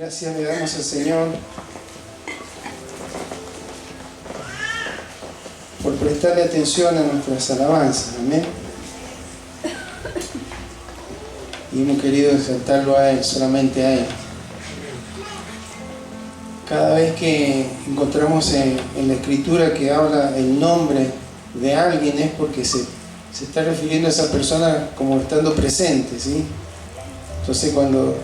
Gracias le damos al Señor por prestarle atención a nuestras alabanzas. Amén. Y hemos querido exaltarlo a Él, solamente a Él. Cada vez que encontramos en la Escritura que habla el nombre de alguien es porque se está refiriendo a esa persona como estando presente, ¿sí? Entonces cuando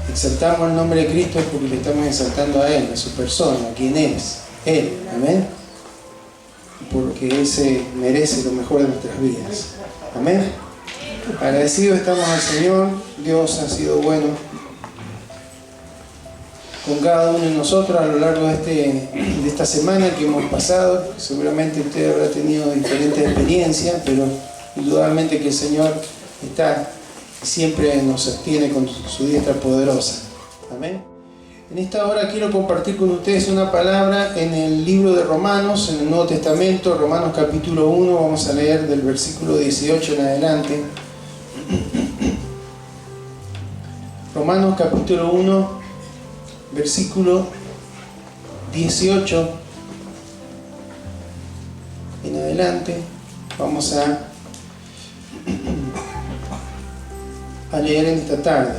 exaltamos el nombre de Cristo es porque le estamos exaltando a Él, a su persona, a quien es, Él, amén, porque Él se merece lo mejor de nuestras vidas, amén. Agradecidos estamos al Señor. Dios ha sido bueno con cada uno de nosotros a lo largo de esta semana que hemos pasado. Seguramente usted habrá tenido diferentes experiencias, pero indudablemente que el Señor está y siempre nos sostiene con su diestra poderosa. Amén. En esta hora quiero compartir con ustedes una palabra en el libro de Romanos, en el Nuevo Testamento, Romanos capítulo 1, vamos a leer del versículo 18 en adelante. Romanos capítulo 1, versículo 18 en adelante. Vamos a leer en esta tarde.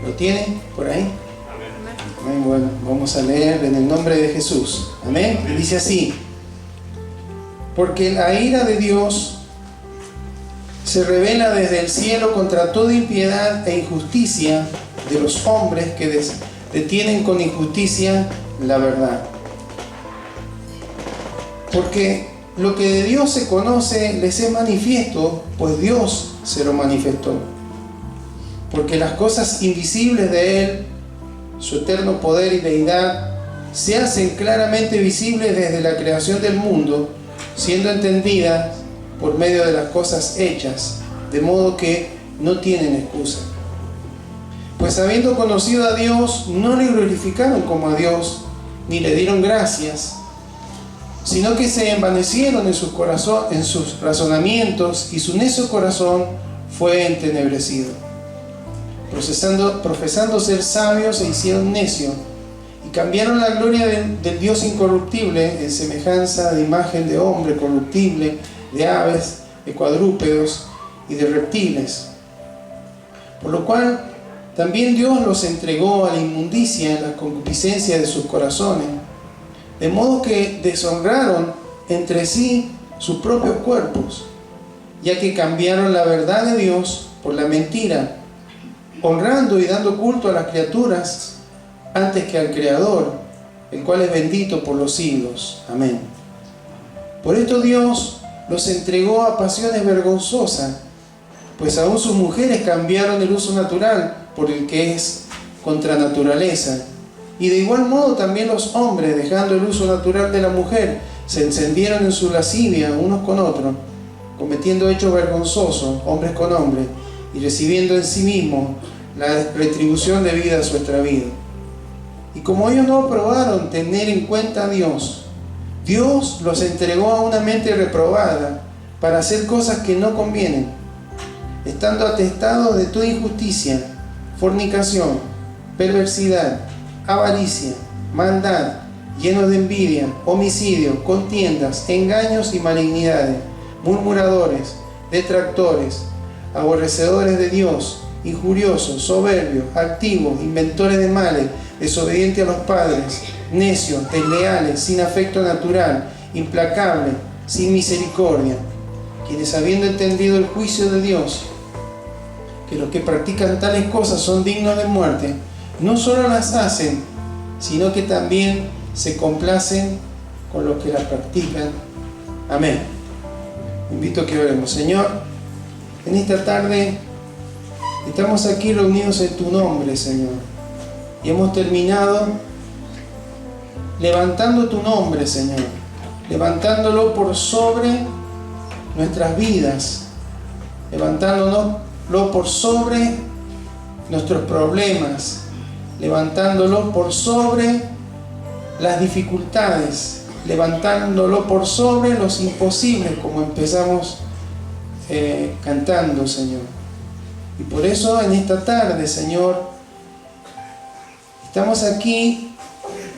¿Lo tienen por ahí? Amén. Bueno, vamos a leer en el nombre de Jesús. Amén. Y dice así: porque la ira de Dios se revela desde el cielo contra toda impiedad e injusticia de los hombres que detienen con injusticia la verdad. Porque lo que de Dios se conoce les es manifiesto, pues Dios se lo manifestó. Porque las cosas invisibles de Él, su eterno poder y deidad, se hacen claramente visibles desde la creación del mundo, siendo entendidas por medio de las cosas hechas, de modo que no tienen excusa. Pues habiendo conocido a Dios, no le glorificaron como a Dios, ni le dieron gracias, sino que se envanecieron en sus razonamientos, y su necio corazón fue entenebrecido. Profesando ser sabios, se hicieron necios, y cambiaron la gloria del Dios incorruptible en semejanza de imagen de hombre corruptible, de aves, de cuadrúpedos y de reptiles. Por lo cual también Dios los entregó a la inmundicia en la concupiscencia de sus corazones, de modo que deshonraron entre sí sus propios cuerpos, ya que cambiaron la verdad de Dios por la mentira, honrando y dando culto a las criaturas antes que al Creador, el cual es bendito por los siglos. Amén. Por esto Dios los entregó a pasiones vergonzosas, pues aún sus mujeres cambiaron el uso natural por el que es contra naturaleza. Y de igual modo también los hombres, dejando el uso natural de la mujer, se encendieron en su lascivia unos con otros, cometiendo hechos vergonzosos, hombres con hombres, y recibiendo en sí mismos la retribución debida a su extravío. Y como ellos no aprobaron tener en cuenta a Dios, Dios los entregó a una mente reprobada para hacer cosas que no convienen, estando atestados de toda injusticia, fornicación, perversidad, avaricia, maldad, llenos de envidia, homicidio, contiendas, engaños y malignidades, murmuradores, detractores, aborrecedores de Dios, injuriosos, soberbios, altivos, inventores de males, desobedientes a los padres, necios, desleales, sin afecto natural, implacables, sin misericordia, quienes habiendo entendido el juicio de Dios, que los que practican tales cosas son dignos de muerte, no solo las hacen, sino que también se complacen con los que las practican. Amén. Invito a que oremos. Señor, en esta tarde estamos aquí reunidos en tu nombre, Señor, y hemos terminado levantando tu nombre, Señor, levantándolo por sobre nuestras vidas, levantándolo por sobre nuestros problemas, levantándolo por sobre las dificultades, levantándolo por sobre los imposibles, como empezamos cantando, Señor. Y por eso en esta tarde, Señor, estamos aquí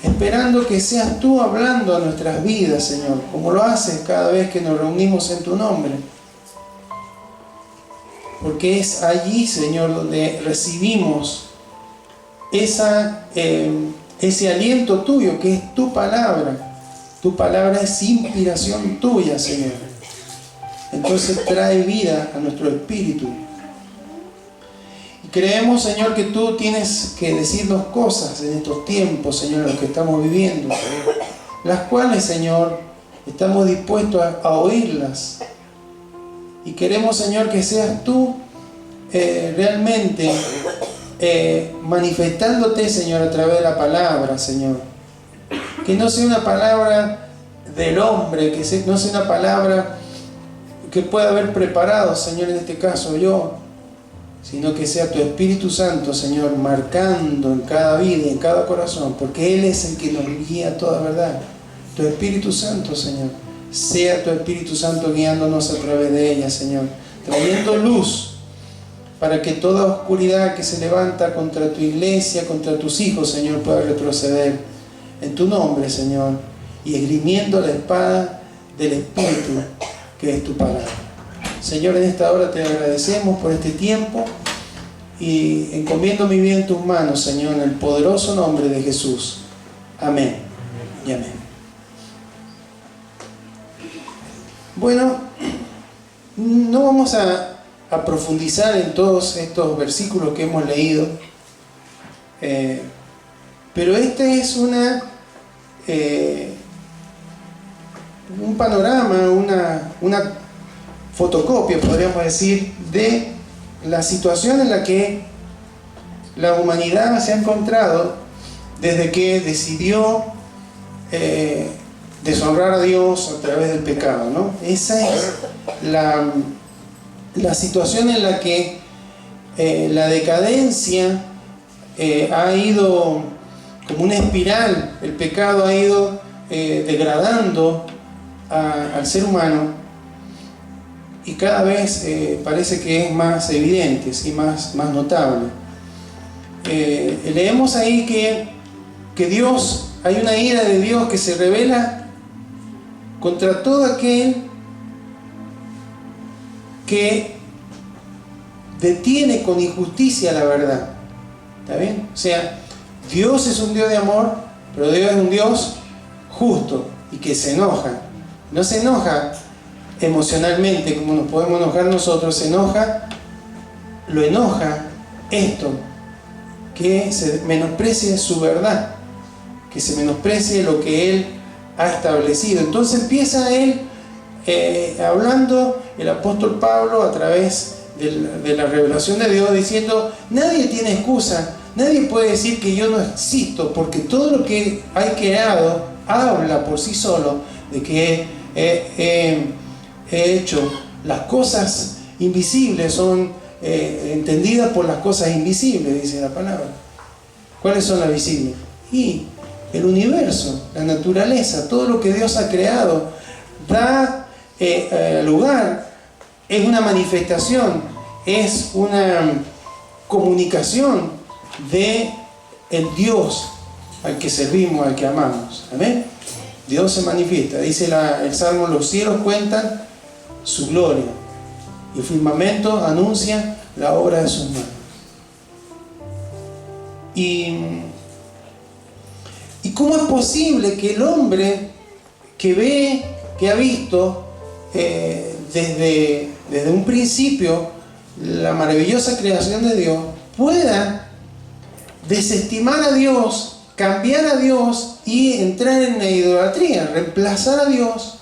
esperando que seas tú hablando a nuestras vidas, Señor, como lo haces cada vez que nos reunimos en tu nombre. Porque es allí, Señor, donde recibimos ese aliento tuyo, que es tu palabra. Tu palabra es inspiración tuya, Señor. Entonces trae vida a nuestro espíritu. Y creemos, Señor, que tú tienes que decirnos cosas en estos tiempos, Señor, en los que estamos viviendo, las cuales, Señor, estamos dispuestos a oírlas. Y queremos, Señor, que seas tú realmente manifestándote, Señor, a través de la palabra, Señor. Que no sea una palabra del hombre, que no sea una palabra que pueda haber preparado, Señor, en este caso yo, sino que sea tu Espíritu Santo, Señor, marcando en cada vida, en cada corazón, porque Él es el que nos guía a toda verdad. Tu Espíritu Santo, Señor, sea tu Espíritu Santo guiándonos a través de ella, Señor, trayendo luz para que toda oscuridad que se levanta contra tu iglesia, contra tus hijos, Señor, pueda retroceder en tu nombre, Señor, y esgrimiendo la espada del Espíritu, que es tu palabra. Señor, en esta hora te agradecemos por este tiempo y encomiendo mi vida en tus manos, Señor, en el poderoso nombre de Jesús. Amén y amén. Bueno, no vamos a profundizar en todos estos versículos que hemos leído, pero este es un panorama, una fotocopia, podríamos decir, de la situación en la que la humanidad se ha encontrado desde que decidió deshonrar a Dios a través del pecado, ¿no? Esa es la situación en la que la decadencia ha ido como una espiral, el pecado ha ido degradando al ser humano, y cada vez parece que es más evidente, ¿sí? más notable. Leemos ahí que Dios, hay una ira de Dios que se revela contra todo aquel que detiene con injusticia la verdad. ¿Está bien? O sea, Dios es un Dios de amor, pero Dios es un Dios justo y que se enoja. No se enoja emocionalmente como nos podemos enojar nosotros, lo enoja esto, que se menosprecie su verdad, que se menosprecie lo que Él ha establecido. Entonces empieza Él hablando, el apóstol Pablo, a través de la revelación de Dios, diciendo: nadie tiene excusa, nadie puede decir que yo no existo, porque todo lo que hay creado habla por sí solo de que he hecho las cosas invisibles, son entendidas por las cosas invisibles, dice la palabra. ¿Cuáles son las visibles? Y el universo, la naturaleza, todo lo que Dios ha creado da lugar, es una manifestación, es una comunicación de el Dios al que servimos, al que amamos. Amén. Dios se manifiesta, dice el Salmo: los cielos cuentan su gloria y el firmamento anuncia la obra de sus manos. ¿Y cómo es posible que el hombre que ha visto desde un principio la maravillosa creación de Dios, pueda desestimar a Dios, cambiar a Dios y entrar en la idolatría, reemplazar a Dios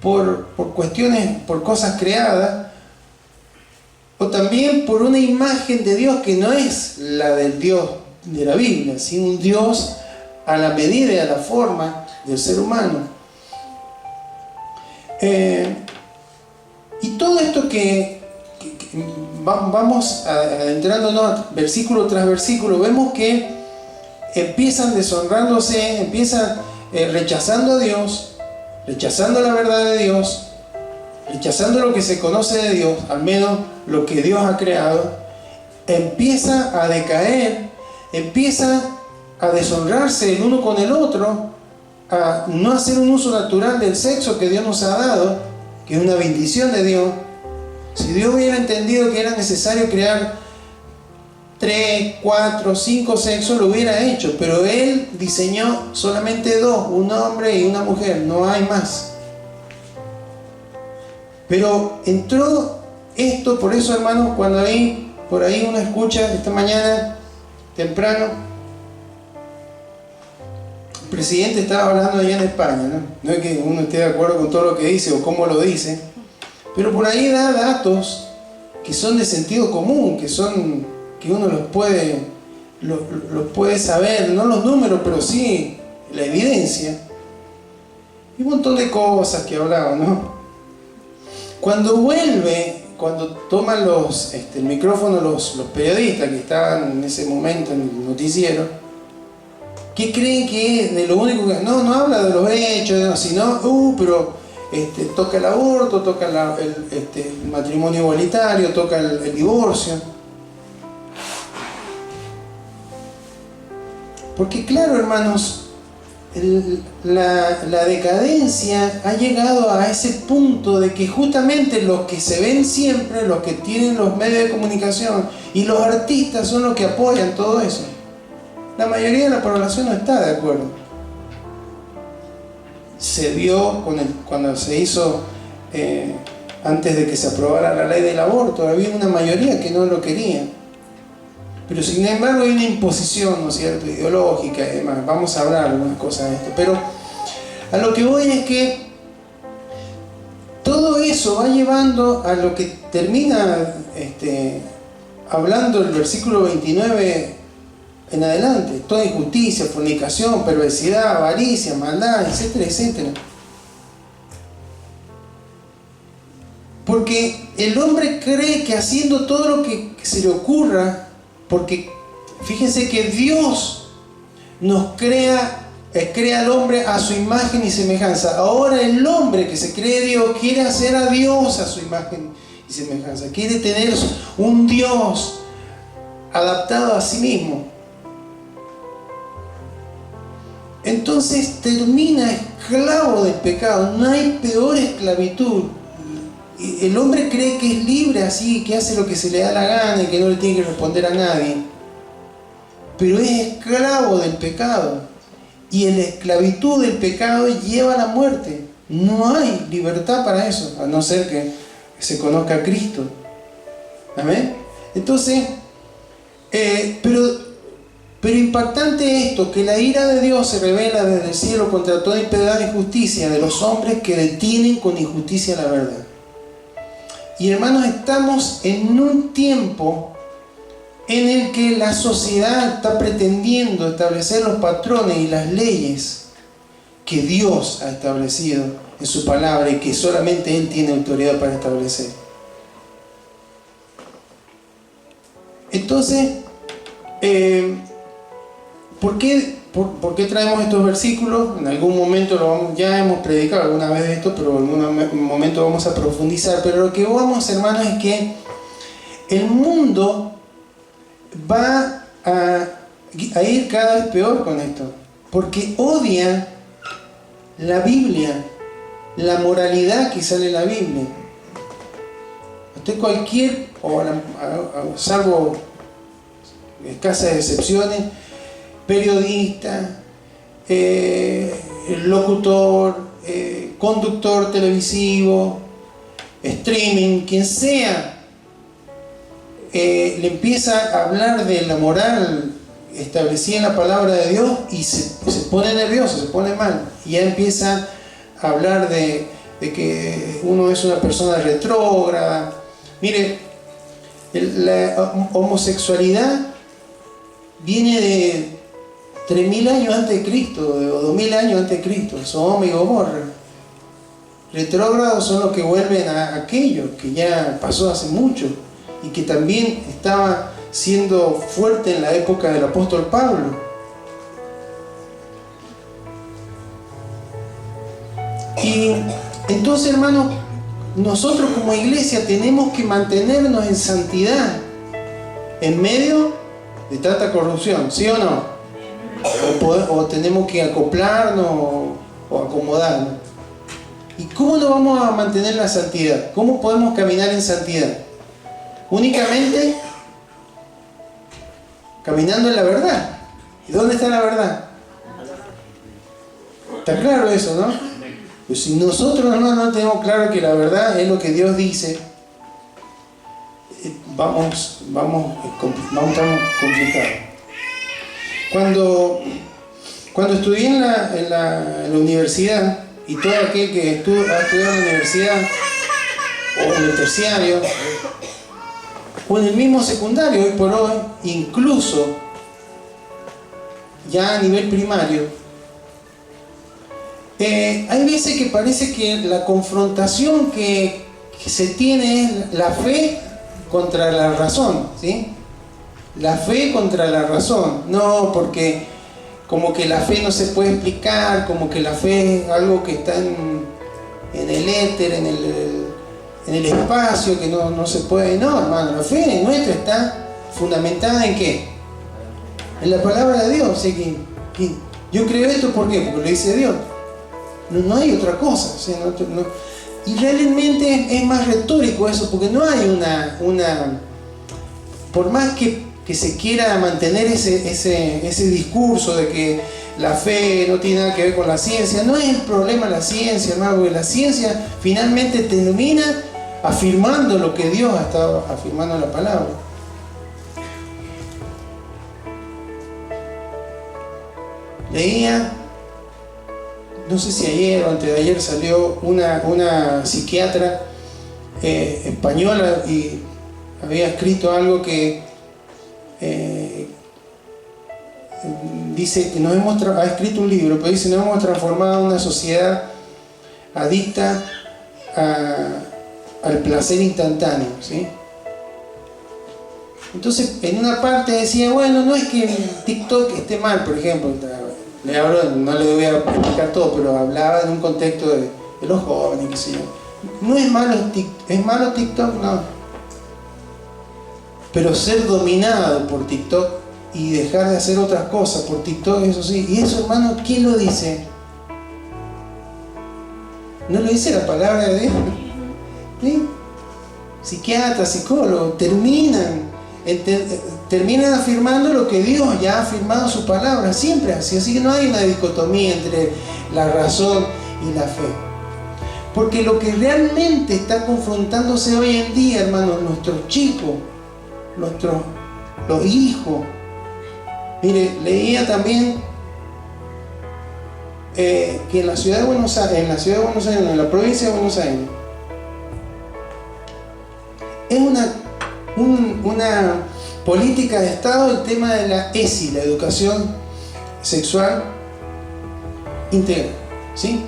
por cuestiones, por cosas creadas, o también por una imagen de Dios que no es la del Dios de la Biblia, sino un Dios a la medida y a la forma del ser humano? Y todo esto que vamos adentrándonos versículo tras versículo, vemos que empiezan deshonrándose, empiezan rechazando a Dios, rechazando la verdad de Dios, rechazando lo que se conoce de Dios, al menos lo que Dios ha creado, empieza a decaer, empieza a deshonrarse el uno con el otro, a no hacer un uso natural del sexo que Dios nos ha dado, que es una bendición de Dios. Si Dios hubiera entendido que era necesario crear 3, 4, 5 sexos, lo hubiera hecho, pero Él diseñó solamente 2, un hombre y una mujer, no hay más. Pero entró esto, por eso, hermanos, cuando por ahí uno escucha esta mañana temprano, el presidente estaba hablando allá en España, no es que uno esté de acuerdo con todo lo que dice o cómo lo dice, pero por ahí da datos que son de sentido común, que uno los puede saber, no los números, pero sí la evidencia, y un montón de cosas que hablaba, ¿no? Cuando toman el micrófono los periodistas que estaban en ese momento en el noticiero, ¿qué creen que es de lo único que... No habla de los hechos, sino, pero toca el aborto, toca el matrimonio igualitario, toca el divorcio. Porque claro, hermanos, la decadencia ha llegado a ese punto de que justamente los que se ven siempre, los que tienen los medios de comunicación y los artistas son los que apoyan todo eso. La mayoría de la población no está de acuerdo. Se vio cuando se hizo, antes de que se aprobara la ley del aborto, había una mayoría que no lo quería. Pero sin embargo hay una imposición, ¿no es cierto?, ideológica y demás. Vamos a hablar algunas cosas de esto. Pero a lo que voy es que todo eso va llevando a lo que termina hablando el versículo 29 en adelante. Toda injusticia, fornicación, perversidad, avaricia, maldad, etcétera, etcétera. Porque el hombre cree que haciendo todo lo que se le ocurra, porque fíjense que Dios nos crea al hombre a su imagen y semejanza. Ahora el hombre que se cree Dios quiere hacer a Dios a su imagen y semejanza. Quiere tener un Dios adaptado a sí mismo. Entonces termina esclavo del pecado. No hay peor esclavitud. El hombre cree que es libre así, que hace lo que se le da la gana y que no le tiene que responder a nadie. Pero es esclavo del pecado. Y en la esclavitud del pecado lleva a la muerte. No hay libertad para eso, a no ser que se conozca a Cristo. ¿Amén? Entonces, pero impactante esto, que la ira de Dios se revela desde el cielo contra toda impiedad e injusticia de los hombres que detienen con injusticia la verdad. Y hermanos, estamos en un tiempo en el que la sociedad está pretendiendo establecer los patrones y las leyes que Dios ha establecido en su palabra y que solamente Él tiene autoridad para establecer. Entonces, ¿por qué traemos estos versículos? En algún momento ya hemos predicado alguna vez de esto, pero en un momento vamos a profundizar. Pero lo que vamos, hermanos, es que el mundo va a ir cada vez peor con esto, porque odia la Biblia, la moralidad que sale en la Biblia. Usted salvo escasas excepciones, periodista, locutor, conductor televisivo, streaming, quien sea, le empieza a hablar de la moral establecida en la palabra de Dios y se pone nervioso, se pone mal, y ya empieza a hablar de que uno es una persona retrógrada. Mire, la homosexualidad viene de 3000 años antes de Cristo, o 2000 años antes de Cristo. Sodoma y Gomorra. Retrógrados son los que vuelven a aquello que ya pasó hace mucho y que también estaba siendo fuerte en la época del apóstol Pablo. Y entonces, hermanos, nosotros como iglesia tenemos que mantenernos en santidad en medio de tanta corrupción, ¿sí o no? O tenemos que acoplarnos o acomodarnos. ¿Y cómo nos vamos a mantener la santidad? ¿Cómo podemos caminar en santidad? Únicamente caminando en la verdad. ¿Y dónde está la verdad? Está claro eso, ¿no? Pues si nosotros no tenemos claro que la verdad es lo que Dios dice, vamos tan complicados. Cuando estudié en la universidad, y todo aquel que ha estudiado en la universidad, o en el terciario, o en el mismo secundario, hoy por hoy, incluso ya a nivel primario, hay veces que parece que la confrontación que se tiene es la fe contra la razón, ¿sí? La fe contra la razón. No, porque como que la fe no se puede explicar, como que la fe es algo que está en el éter, en el espacio, que no se puede. No, hermano, la fe nuestra está fundamentada ¿en qué? En la palabra de Dios. Así que yo creo esto, ¿por qué? Porque lo dice Dios. No hay otra cosa. O sea, y realmente es más retórico eso, porque no hay una por más que se quiera mantener ese discurso de que la fe no tiene nada que ver con la ciencia, no es el problema la ciencia, hermano, porque la ciencia finalmente termina afirmando lo que Dios ha estado afirmando en la palabra. Leía, no sé si ayer o antes de ayer, salió una psiquiatra española y había escrito algo que dice que ha escrito un libro, pero dice: nos hemos transformado en una sociedad adicta al placer instantáneo, ¿sí? Entonces, en una parte decía, bueno, no es que el TikTok esté mal, por ejemplo, no le voy a explicar todo, pero hablaba en un contexto de los jóvenes, qué sé yo. No es malo TikTok, ¿es malo TikTok? No. Pero ser dominado por TikTok y dejar de hacer otras cosas por TikTok, eso sí. Y eso, hermano, ¿quién lo dice? ¿No lo dice la palabra de Dios? ¿Sí? Psiquiatras, psicólogos, terminan afirmando lo que Dios ya ha afirmado en su palabra, siempre así. Así que no hay una dicotomía entre la razón y la fe. Porque lo que realmente está confrontándose hoy en día, hermano, nuestros chicos, los hijos. Mire, leía también que en la ciudad de Buenos Aires, en la provincia de Buenos Aires, es una política de Estado el tema de la ESI, la educación sexual integral, ¿sí?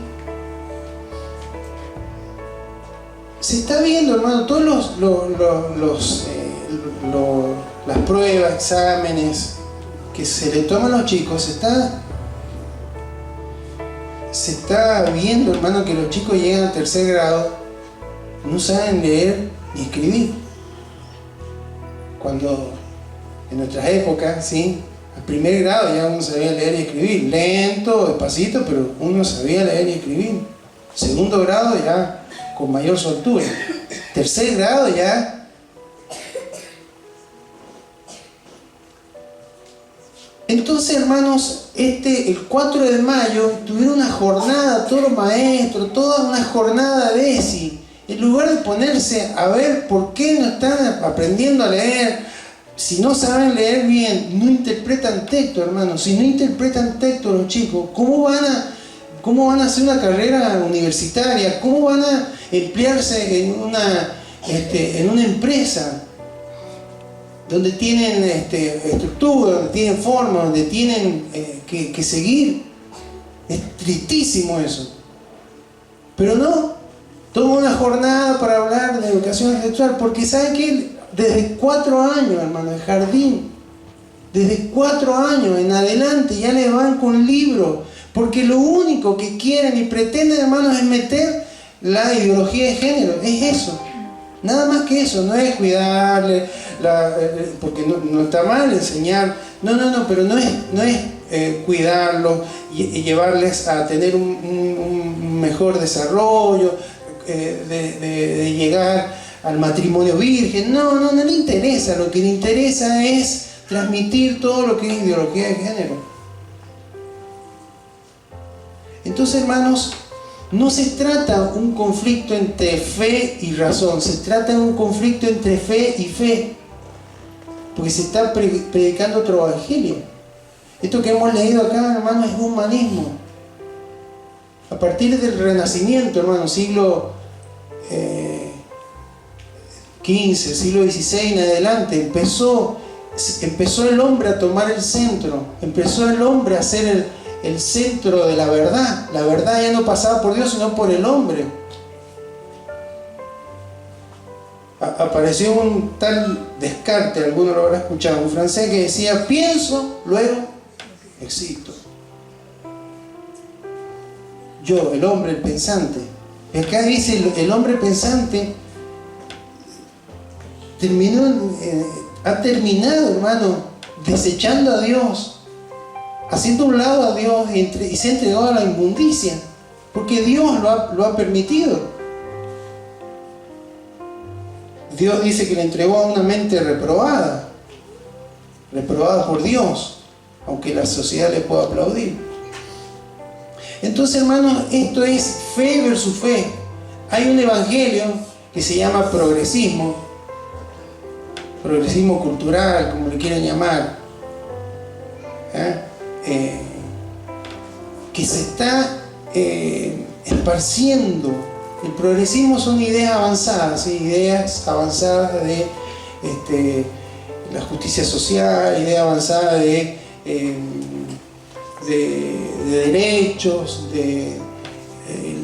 Se está viendo, hermano, todos las pruebas, exámenes que se le toman a los chicos, se está viendo, hermano, que los chicos llegan al tercer grado, no saben leer ni escribir. Cuando en nuestras épocas, ¿sí?, al primer grado ya uno sabía leer y escribir, lento, despacito, pero uno sabía leer y escribir. Segundo grado ya con mayor soltura. Tercer grado ya. Entonces, hermanos, el 4 de mayo tuvieron una jornada, todos los maestros, toda una jornada de ESI. En lugar de ponerse a ver por qué no están aprendiendo a leer, si no saben leer bien, no interpretan texto, hermanos. Si no interpretan texto los chicos, ¿cómo van a hacer una carrera universitaria? ¿Cómo van a emplearse en una empresa donde tienen estructura, donde tienen forma, donde tienen que seguir? Es tristísimo eso. Pero no, tomo una jornada para hablar de educación sexual, porque ¿saben qué? Desde 4 años, hermano, el jardín, desde 4 años en adelante ya les van con libros, Porque lo único que quieren y pretenden, hermanos, es meter la ideología de género. Es eso. Nada más que eso. No es cuidarle, porque no está mal enseñar. No, pero no es cuidarlos y llevarles a tener un mejor desarrollo, de llegar al matrimonio virgen. No le interesa. Lo que le interesa es transmitir todo lo que es ideología de género. Entonces, hermanos, no se trata un conflicto entre fe y razón, se trata de un conflicto entre fe y fe, porque se está predicando otro evangelio. Esto que hemos leído acá, hermanos, es humanismo. A partir del Renacimiento, hermanos, siglo XV, siglo XVI en adelante, empezó el hombre a tomar el centro, empezó el hombre a ser el centro de la verdad. La verdad ya no pasaba por Dios, sino por el hombre. Apareció un tal Descartes, alguno lo habrá escuchado, un francés que decía: pienso, luego existo. Yo, el hombre, el pensante. Y acá dice el hombre pensante ha terminado, hermano, desechando a Dios, haciendo a un lado a Dios y se ha entregado a la inmundicia, porque Dios lo ha permitido. Dios dice que le entregó a una mente reprobada por Dios, aunque la sociedad le pueda aplaudir. Entonces, hermanos, esto es fe versus fe. Hay un evangelio que se llama progresismo cultural, como le quieran llamar, que se está esparciendo. El progresismo son ideas avanzadas, ¿sí? Ideas avanzadas de la justicia social, ideas avanzadas de derechos, de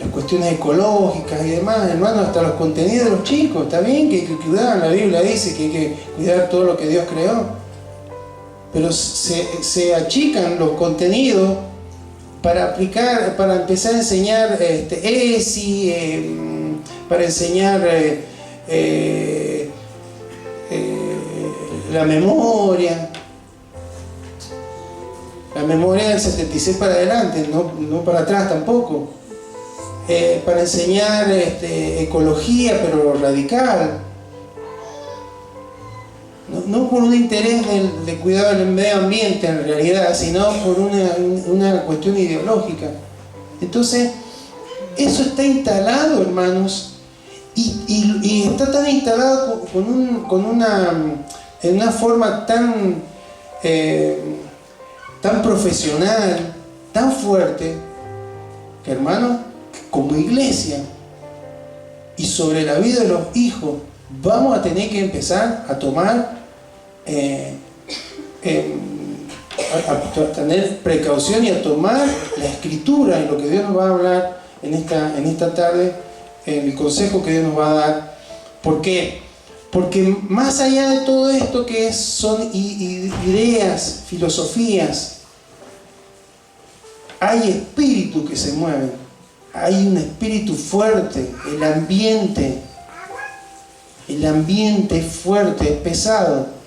las cuestiones ecológicas y demás. Hermano, hasta los contenidos de los chicos, está bien que hay que cuidar, la Biblia dice que hay que cuidar todo lo que Dios creó, pero se achican los contenidos para empezar a enseñar ESI, para enseñar la memoria del 76 para adelante, no para atrás tampoco, para enseñar ecología, pero radical. No por un interés de cuidado del medio ambiente en realidad, sino por una cuestión ideológica. Entonces, eso está instalado, hermanos, y está tan instalado en una forma tan profesional, tan fuerte, que, hermanos, como iglesia y sobre la vida de los hijos, vamos a tener que empezar a tomar a tener precaución y a tomar la escritura y lo que Dios nos va a hablar en esta tarde, el consejo que Dios nos va a dar. ¿Por qué? Porque más allá de todo esto que son ideas, filosofías, hay espíritus que se mueven, hay un espíritu fuerte, el ambiente es fuerte, es pesado.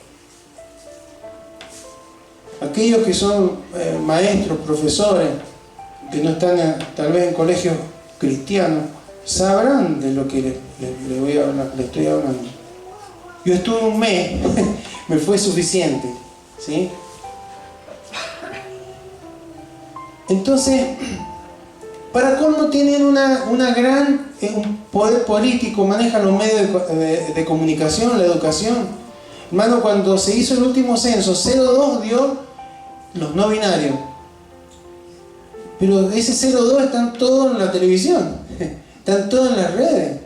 Aquellos que son maestros, profesores, que no están tal vez en colegios cristianos, sabrán de lo que le estoy hablando. Yo estuve un mes, me fue suficiente, ¿sí? Entonces, para colmo tienen un poder político, manejan los medios de comunicación, la educación. Hermano, cuando se hizo el último censo, 0,2 dio los no binarios. Pero ese 0,2 están todos en la televisión, están todos en las redes.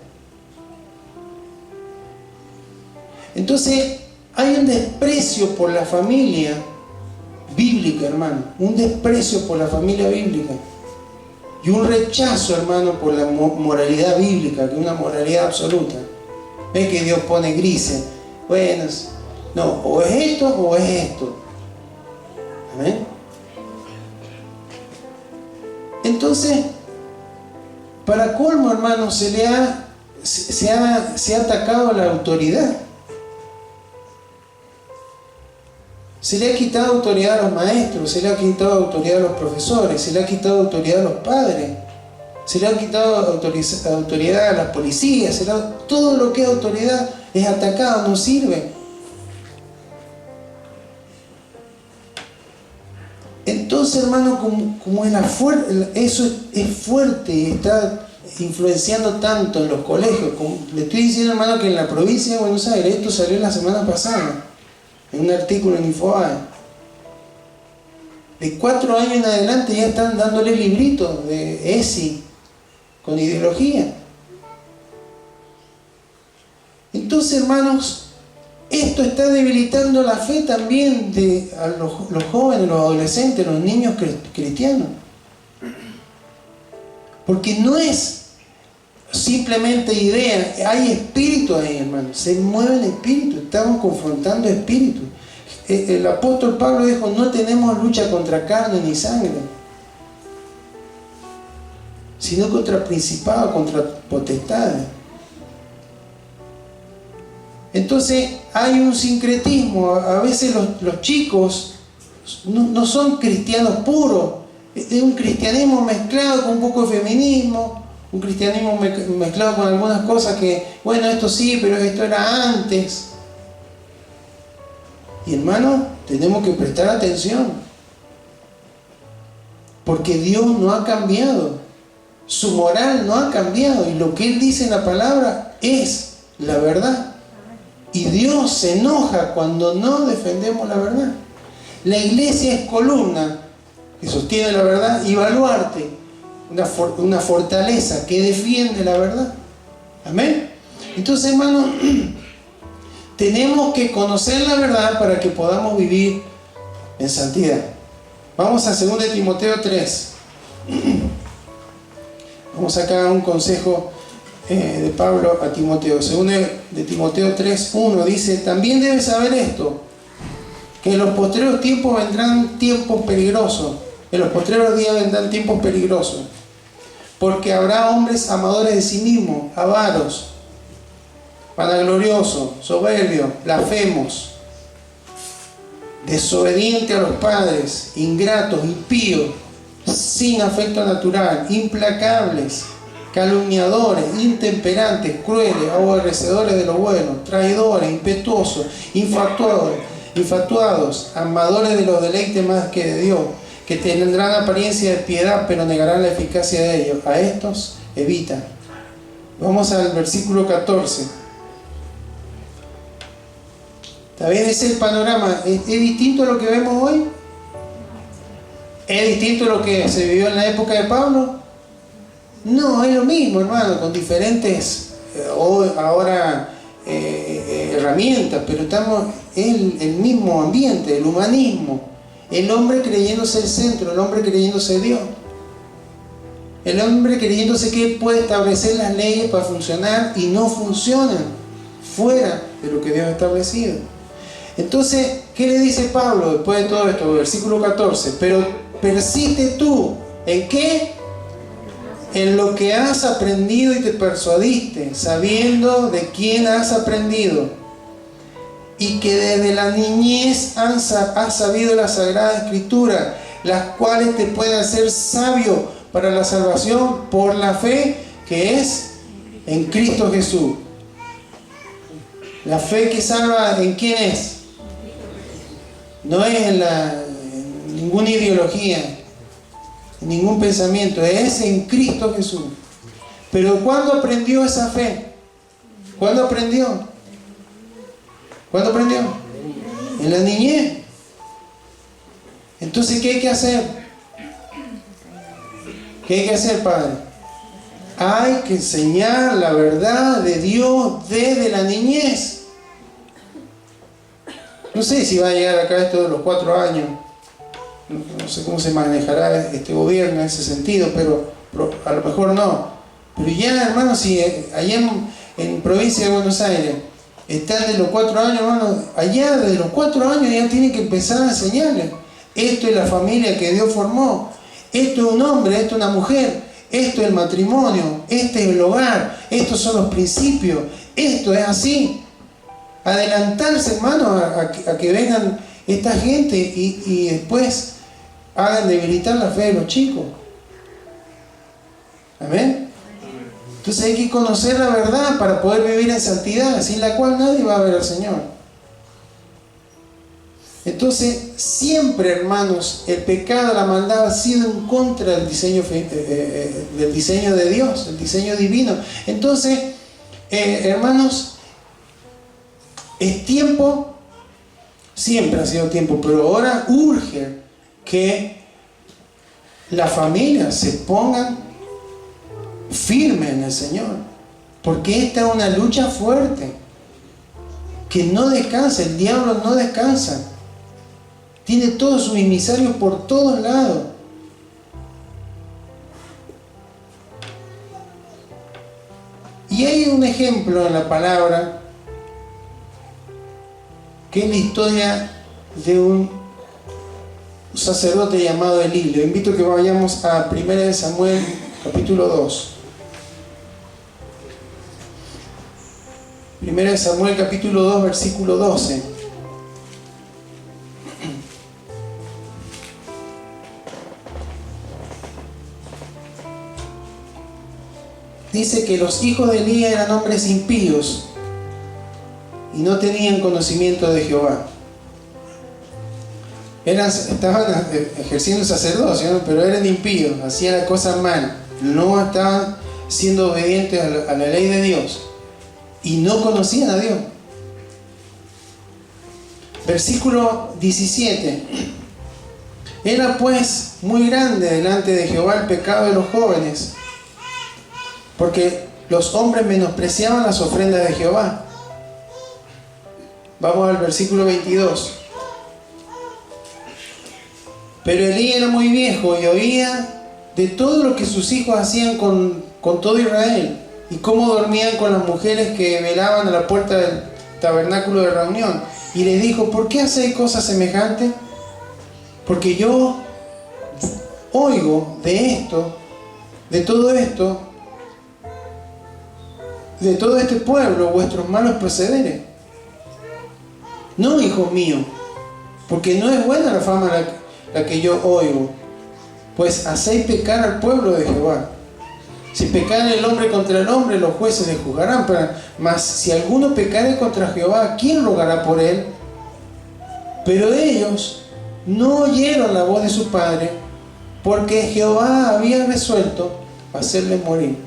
Entonces, hay un desprecio por la familia bíblica, hermano, un desprecio por la familia bíblica. Y un rechazo, hermano, por la moralidad bíblica, que es una moralidad absoluta. ¿Ves que Dios pone grises? Bueno, no, o es esto o es esto. ¿Amén? Entonces, para colmo, hermanos, se ha atacado a la autoridad. Se le ha quitado autoridad a los maestros, se le ha quitado autoridad a los profesores, se le ha quitado autoridad a los padres, se le ha quitado autoridad a las policías, todo lo que es autoridad es atacado, no sirve. Entonces, hermano, como eso es fuerte y está influenciando tanto en los colegios, le estoy diciendo, hermano, que en la provincia de Buenos Aires, esto salió la semana pasada, en un artículo en Infobae, de 4 años en adelante ya están dándole libritos de ESI con ideología. Entonces, hermanos, esto está debilitando la fe también de los jóvenes, los adolescentes, los niños cristianos. Porque no es simplemente idea, hay espíritu ahí, hermano. Se mueve el espíritu, estamos confrontando espíritu. El apóstol Pablo dijo, no tenemos lucha contra carne ni sangre, sino contra principados, contra potestades. Entonces hay un sincretismo. A veces los chicos no son cristianos puros, es un cristianismo mezclado con un poco de feminismo, un cristianismo mezclado con algunas cosas que, bueno, esto sí, pero esto era antes. Y hermano, tenemos que prestar atención, porque Dios no ha cambiado, su moral no ha cambiado, y lo que Él dice en la palabra es la verdad. Y Dios se enoja cuando no defendemos la verdad. La iglesia es columna que sostiene la verdad y baluarte, una fortaleza que defiende la verdad. Amén. Entonces, hermano, tenemos que conocer la verdad para que podamos vivir en santidad. Vamos a 2 Timoteo 3. Vamos acá a un consejo de Pablo a Timoteo. 2 de Timoteo 3:1 dice: también debes saber esto, que en los postreros tiempos vendrán tiempos peligrosos. En los postreros días vendrán tiempos peligrosos, porque habrá hombres amadores de sí mismos, avaros, vanagloriosos, soberbios, blasfemos, desobedientes a los padres, ingratos, impíos, sin afecto natural, implacables, calumniadores, intemperantes, crueles, aborrecedores de lo bueno, traidores, impetuosos, infatuados, amadores de los deleites más que de Dios, que tendrán apariencia de piedad, pero negarán la eficacia de ellos. A estos evita. Vamos al versículo 14. ¿Está bien? Ese es el panorama. ¿Es distinto a lo que vemos hoy? ¿Es distinto a lo que se vivió en la época de Pablo? No, es lo mismo, hermano, con diferentes herramientas, pero estamos en el mismo ambiente, el humanismo. El hombre creyéndose el centro, el hombre creyéndose Dios. El hombre creyéndose que puede establecer las leyes para funcionar y no funcionan fuera de lo que Dios ha establecido. Entonces, ¿qué le dice Pablo después de todo esto? Versículo 14. Pero persiste tú, ¿en qué? En lo que has aprendido y te persuadiste, sabiendo de quién has aprendido, y que desde la niñez has sabido la Sagrada Escritura, las cuales te pueden hacer sabio para la salvación por la fe que es en Cristo Jesús. La fe que salva, ¿en quién es? No es en ninguna ideología, en ningún pensamiento, es en Cristo Jesús. Pero ¿cuándo aprendió esa fe? ¿Cuándo aprendió? ¿Cuándo aprendió? En la niñez. Entonces, ¿qué hay que hacer? ¿Qué hay que hacer, padre? Hay que enseñar la verdad de Dios desde la niñez. No sé si va a llegar acá esto de los 4 años. No sé cómo se manejará este gobierno en ese sentido, pero a lo mejor no. Pero ya, hermano, si allá en provincia de Buenos Aires están de los 4 años, hermano, allá desde los 4 años ya tienen que empezar a enseñarles. Esto es la familia que Dios formó. Esto es un hombre, esto es una mujer, esto es el matrimonio, este es el hogar, estos son los principios, esto es así. Adelantarse, hermano, a que vengan esta gente y después hagan debilitar la fe de los chicos. Amén. Entonces hay que conocer la verdad para poder vivir en santidad, sin la cual nadie va a ver al Señor. Entonces, siempre, hermanos, el pecado, la maldad ha sido en contra del diseño de Dios, el diseño divino. Entonces, hermanos, es tiempo, siempre ha sido tiempo, pero ahora urge que las familias se pongan firmes en el Señor, porque esta es una lucha fuerte, que no descansa, el diablo no descansa. Tiene todos sus emisarios por todos lados. Y hay un ejemplo en la palabra, que es la historia de un sacerdote llamado Elí. Le invito a que vayamos a 1 Samuel capítulo 2. 1 Samuel capítulo 2 versículo 12. Dice que los hijos de Elí eran hombres impíos y no tenían conocimiento de Jehová. Estaban ejerciendo sacerdocio, ¿no? Pero eran impíos, hacían las cosas mal, no estaban siendo obedientes a la ley de Dios y no conocían a Dios. Versículo 17. Era pues muy grande delante de Jehová el pecado de los jóvenes, porque los hombres menospreciaban las ofrendas de Jehová. Vamos al versículo 22. Pero Elí era muy viejo y oía de todo lo que sus hijos hacían con todo Israel, y cómo dormían con las mujeres que velaban a la puerta del tabernáculo de reunión. Y les dijo: ¿por qué hacéis cosas semejantes? Porque yo oigo de esto, de todo este pueblo, vuestros malos procederes. No, hijos míos, porque no es buena la fama la que yo oigo, pues hacéis pecar al pueblo de Jehová. Si pecare el hombre contra el hombre, los jueces le juzgarán, mas si alguno pecare contra Jehová, ¿quién rogará por él? Pero ellos no oyeron la voz de su padre, porque Jehová había resuelto hacerle morir.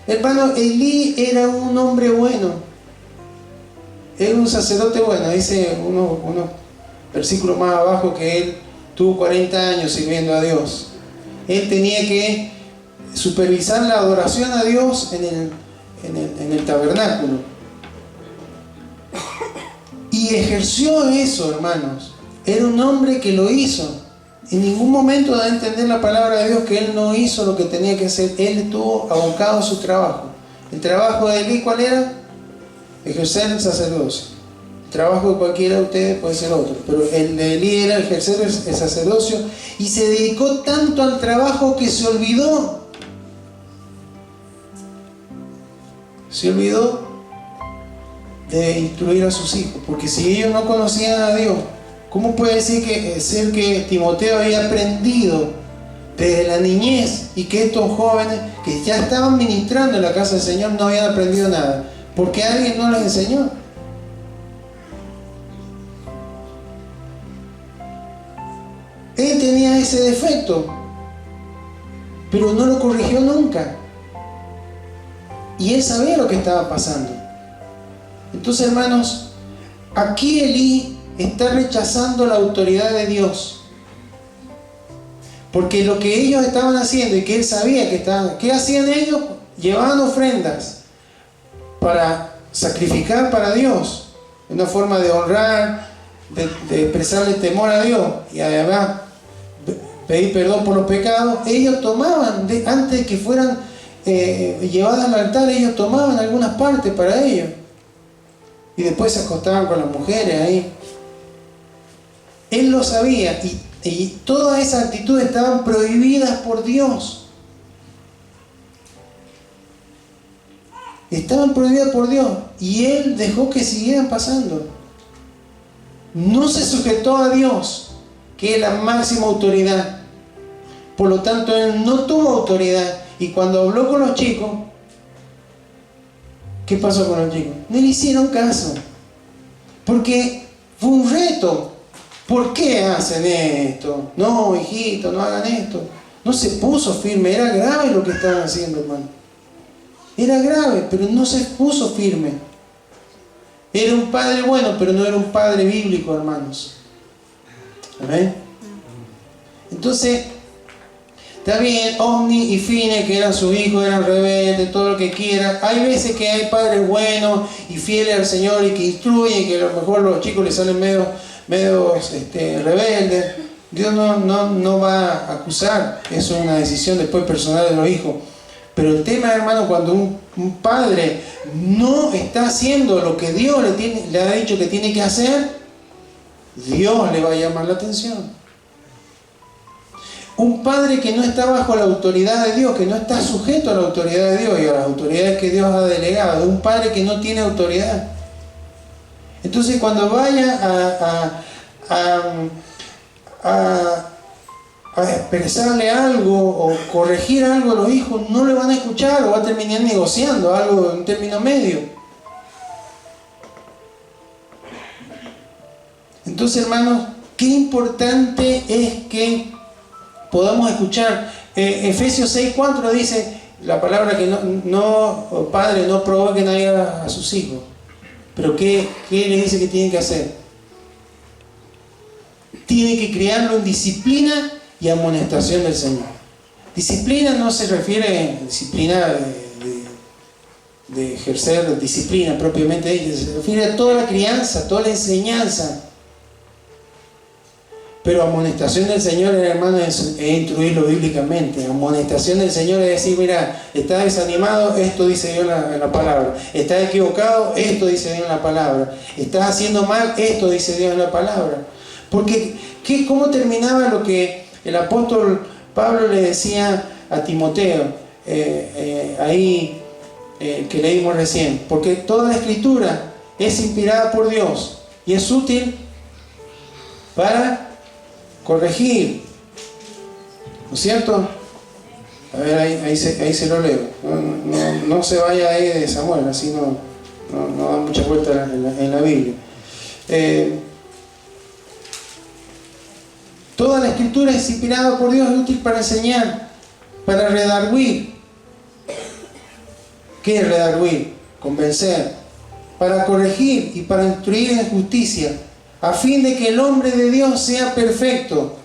Hermano, Elí era un hombre bueno, era un sacerdote bueno. Dice unos versículos más abajo que él tuvo 40 años sirviendo a Dios. Él tenía que supervisar la adoración a Dios en el tabernáculo. Y ejerció eso, hermanos. Era un hombre que lo hizo. En ningún momento da a entender la palabra de Dios que él no hizo lo que tenía que hacer. Él estuvo abocado a su trabajo. El trabajo de Elí, ¿cuál era? Ejercer el sacerdocio. El trabajo de cualquiera de ustedes puede ser otro, pero el de Elí era ejercer el sacerdocio, y se dedicó tanto al trabajo que se olvidó de instruir a sus hijos. Porque si ellos no conocían a Dios, ¿cómo puede decir que Timoteo había aprendido desde la niñez, y que estos jóvenes que ya estaban ministrando en la casa del Señor no habían aprendido nada? Porque alguien no les enseñó. Él tenía ese defecto, pero no lo corrigió nunca. Y él sabía lo que estaba pasando. Entonces, hermanos, aquí Elí está rechazando la autoridad de Dios. Porque lo que ellos estaban haciendo, y que él sabía que estaban... ¿Qué hacían ellos? Llevaban ofrendas para sacrificar para Dios, una forma de honrar, de expresarle temor a Dios, y además pedir perdón por los pecados. Ellos tomaban, antes de que fueran llevadas al altar, ellos tomaban algunas partes para ellos, y después se acostaban con las mujeres ahí. Él lo sabía y todas esas actitudes estaban prohibidas por Dios. Estaban prohibidas por Dios y Él dejó que siguieran pasando. No se sujetó a Dios, que es la máxima autoridad. Por lo tanto, Él no tuvo autoridad. Y cuando habló con los chicos, ¿qué pasó con los chicos? No le hicieron caso. Porque fue un reto. ¿Por qué hacen esto? No, hijito, no hagan esto. No se puso firme. Era grave lo que estaban haciendo, hermano. Era grave, pero no se puso firme. Era un padre bueno, pero no era un padre bíblico, hermanos. ¿Amén? Entonces, está bien, Omni y Fine, que eran sus hijos, eran rebeldes, todo lo que quieran. Hay veces que hay padres buenos y fieles al Señor y que instruyen, que a lo mejor los chicos les salen medio rebeldes. Dios no va a acusar. Eso es una decisión después personal de los hijos. Pero el tema, hermano, cuando un padre no está haciendo lo que Dios le ha dicho que tiene que hacer, Dios le va a llamar la atención. Un padre que no está bajo la autoridad de Dios, que no está sujeto a la autoridad de Dios y a las autoridades que Dios ha delegado, un padre que no tiene autoridad. Entonces, cuando vaya a expresarle algo o corregir algo a los hijos, no le van a escuchar o va a terminar negociando algo en término medio. Entonces, hermanos, qué importante es que podamos escuchar. Efesios 6:4 dice la palabra que padre, no provoquen a sus hijos. Pero ¿qué le dice que tienen que hacer? Tienen que criarlo en disciplina y amonestación del Señor. Disciplina no se refiere a disciplina de ejercer disciplina propiamente, se refiere a toda la crianza, toda la enseñanza. Pero amonestación del Señor, hermano, es instruirlo bíblicamente. Amonestación del Señor es decir, mira, estás desanimado, esto dice Dios en la palabra. Estás equivocado, esto dice Dios en la palabra. Estás haciendo mal, esto dice Dios en la palabra. Porque, ¿cómo terminaba lo que el apóstol Pablo le decía a Timoteo? Que leímos recién. Porque toda la escritura es inspirada por Dios y es útil para corregir, ¿no es cierto? A ver, ahí se lo leo. No se vaya ahí de Samuel, así no da mucha vuelta en la Biblia. Toda la escritura es inspirada por Dios, es útil para enseñar, para redarguir. ¿Qué es redarguir? Convencer. Para corregir y para instruir en justicia, a fin de que el hombre de Dios sea perfecto.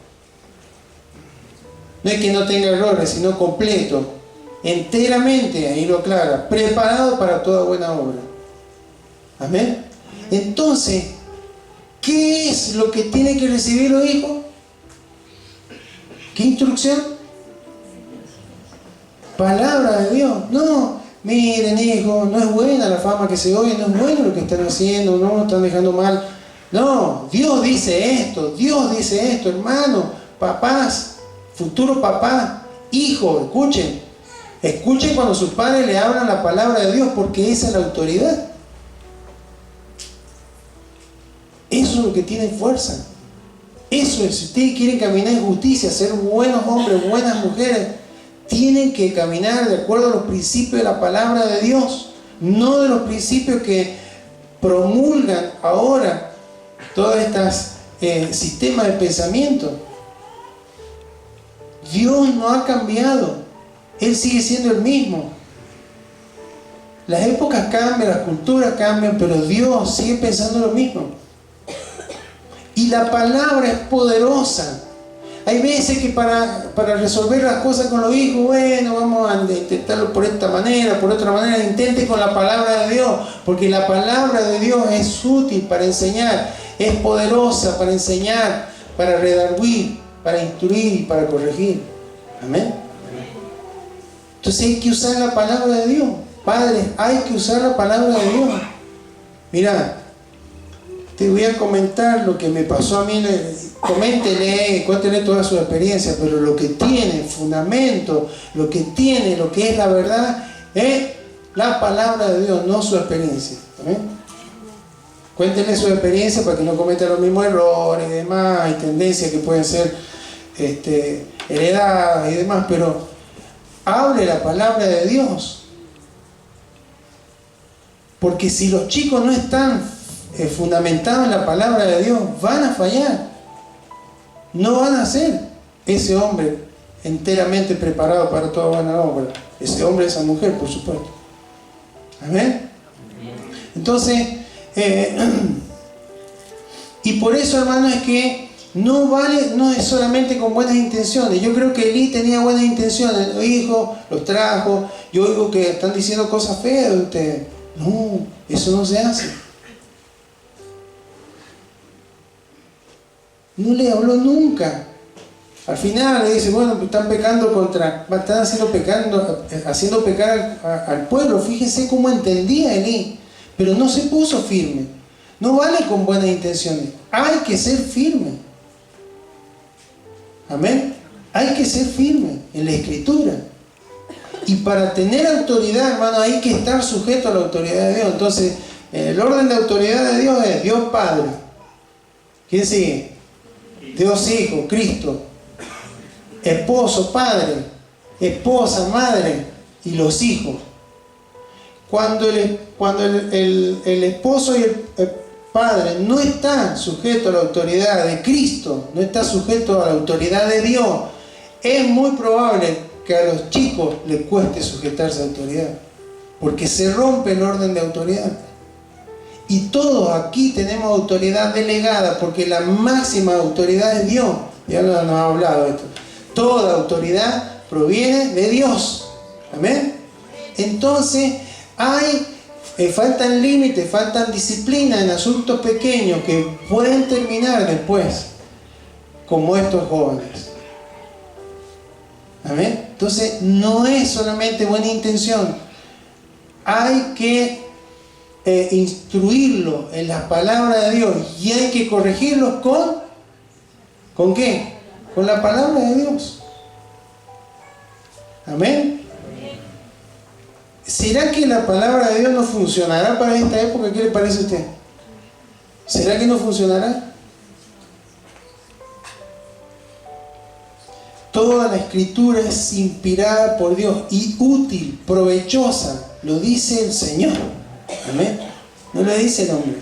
No es que no tenga errores, sino completo, enteramente, ahí lo aclara, preparado para toda buena obra. Amén. Entonces, ¿qué es lo que tienen que recibir los hijos? ¿Qué instrucción? Palabra de Dios. No, miren, hijos, no es buena la fama que se oye, no es bueno lo que están haciendo, no están dejando mal. No, Dios dice esto, hermano, papás, futuro papá, hijos, escuchen cuando sus padres le hablan la palabra de Dios, porque esa es la autoridad. Eso es lo que tiene fuerza. Eso es, si ustedes quieren caminar en justicia, ser buenos hombres, buenas mujeres, tienen que caminar de acuerdo a los principios de la palabra de Dios, no de los principios que promulgan ahora todos estos sistemas de pensamiento. Dios no ha cambiado. Él sigue siendo el mismo. Las épocas cambian, las culturas cambian, pero Dios sigue pensando lo mismo. Y la palabra es poderosa. Hay veces que para resolver las cosas con los hijos, bueno, vamos a intentarlo por esta manera, por otra manera, intente con la palabra de Dios, porque la palabra de Dios es útil para enseñar, es poderosa para enseñar, para redarguir, para instruir y para corregir. Amén. Entonces hay que usar la palabra de Dios. Padres, hay que usar la palabra de Dios. Mirá, te voy a comentar lo que me pasó a mí. Coméntele, cuéntele toda su experiencia, pero lo que tiene fundamento, lo que es la verdad, es la palabra de Dios, no su experiencia. ¿Amén? Cuéntenle su experiencia para que no cometa los mismos errores y demás, hay tendencias que pueden ser heredadas y demás, pero hable la palabra de Dios. Porque si los chicos no están fundamentados en la palabra de Dios, van a fallar. No van a ser ese hombre enteramente preparado para toda buena obra. Ese hombre, esa mujer, por supuesto. Amén. Entonces, y por eso, hermanos, es que no es solamente con buenas intenciones. Yo creo que Elí tenía buenas intenciones. Los hijos los trajo. Yo oigo que están diciendo cosas feas de ustedes. No, eso no se hace. No le habló nunca. Al final le dice, bueno, están pecando están haciendo pecar al pueblo. Fíjense cómo entendía Elí. Pero no se puso firme. No vale con buenas intenciones. Hay que ser firme. Amén. Hay que ser firme en la Escritura. Y para tener autoridad, hermano, hay que estar sujeto a la autoridad de Dios. Entonces, el orden de autoridad de Dios es Dios Padre. ¿Quién sigue? Dios Hijo, Cristo. Esposo, padre. Esposa, madre. Y los hijos. Cuando el esposo y el padre no está sujeto a la autoridad de Cristo, no está sujeto a la autoridad de Dios, es muy probable que a los chicos les cueste sujetarse a autoridad, porque se rompe el orden de autoridad. Y todos aquí tenemos autoridad delegada, porque la máxima autoridad es Dios. Ya nos ha hablado esto. Toda autoridad proviene de Dios. Amén. Entonces faltan límites, faltan disciplina en asuntos pequeños que pueden terminar después, como estos jóvenes. Amén. Entonces no es solamente buena intención, hay que instruirlo en las palabras de Dios, y hay que corregirlos ¿con qué? Con la palabra de Dios. Amén. ¿Será que la palabra de Dios no funcionará para esta época? ¿Qué le parece a usted? ¿Será que no funcionará? Toda la Escritura es inspirada por Dios y útil, provechosa, lo dice el Señor. Amén. No lo dice el hombre.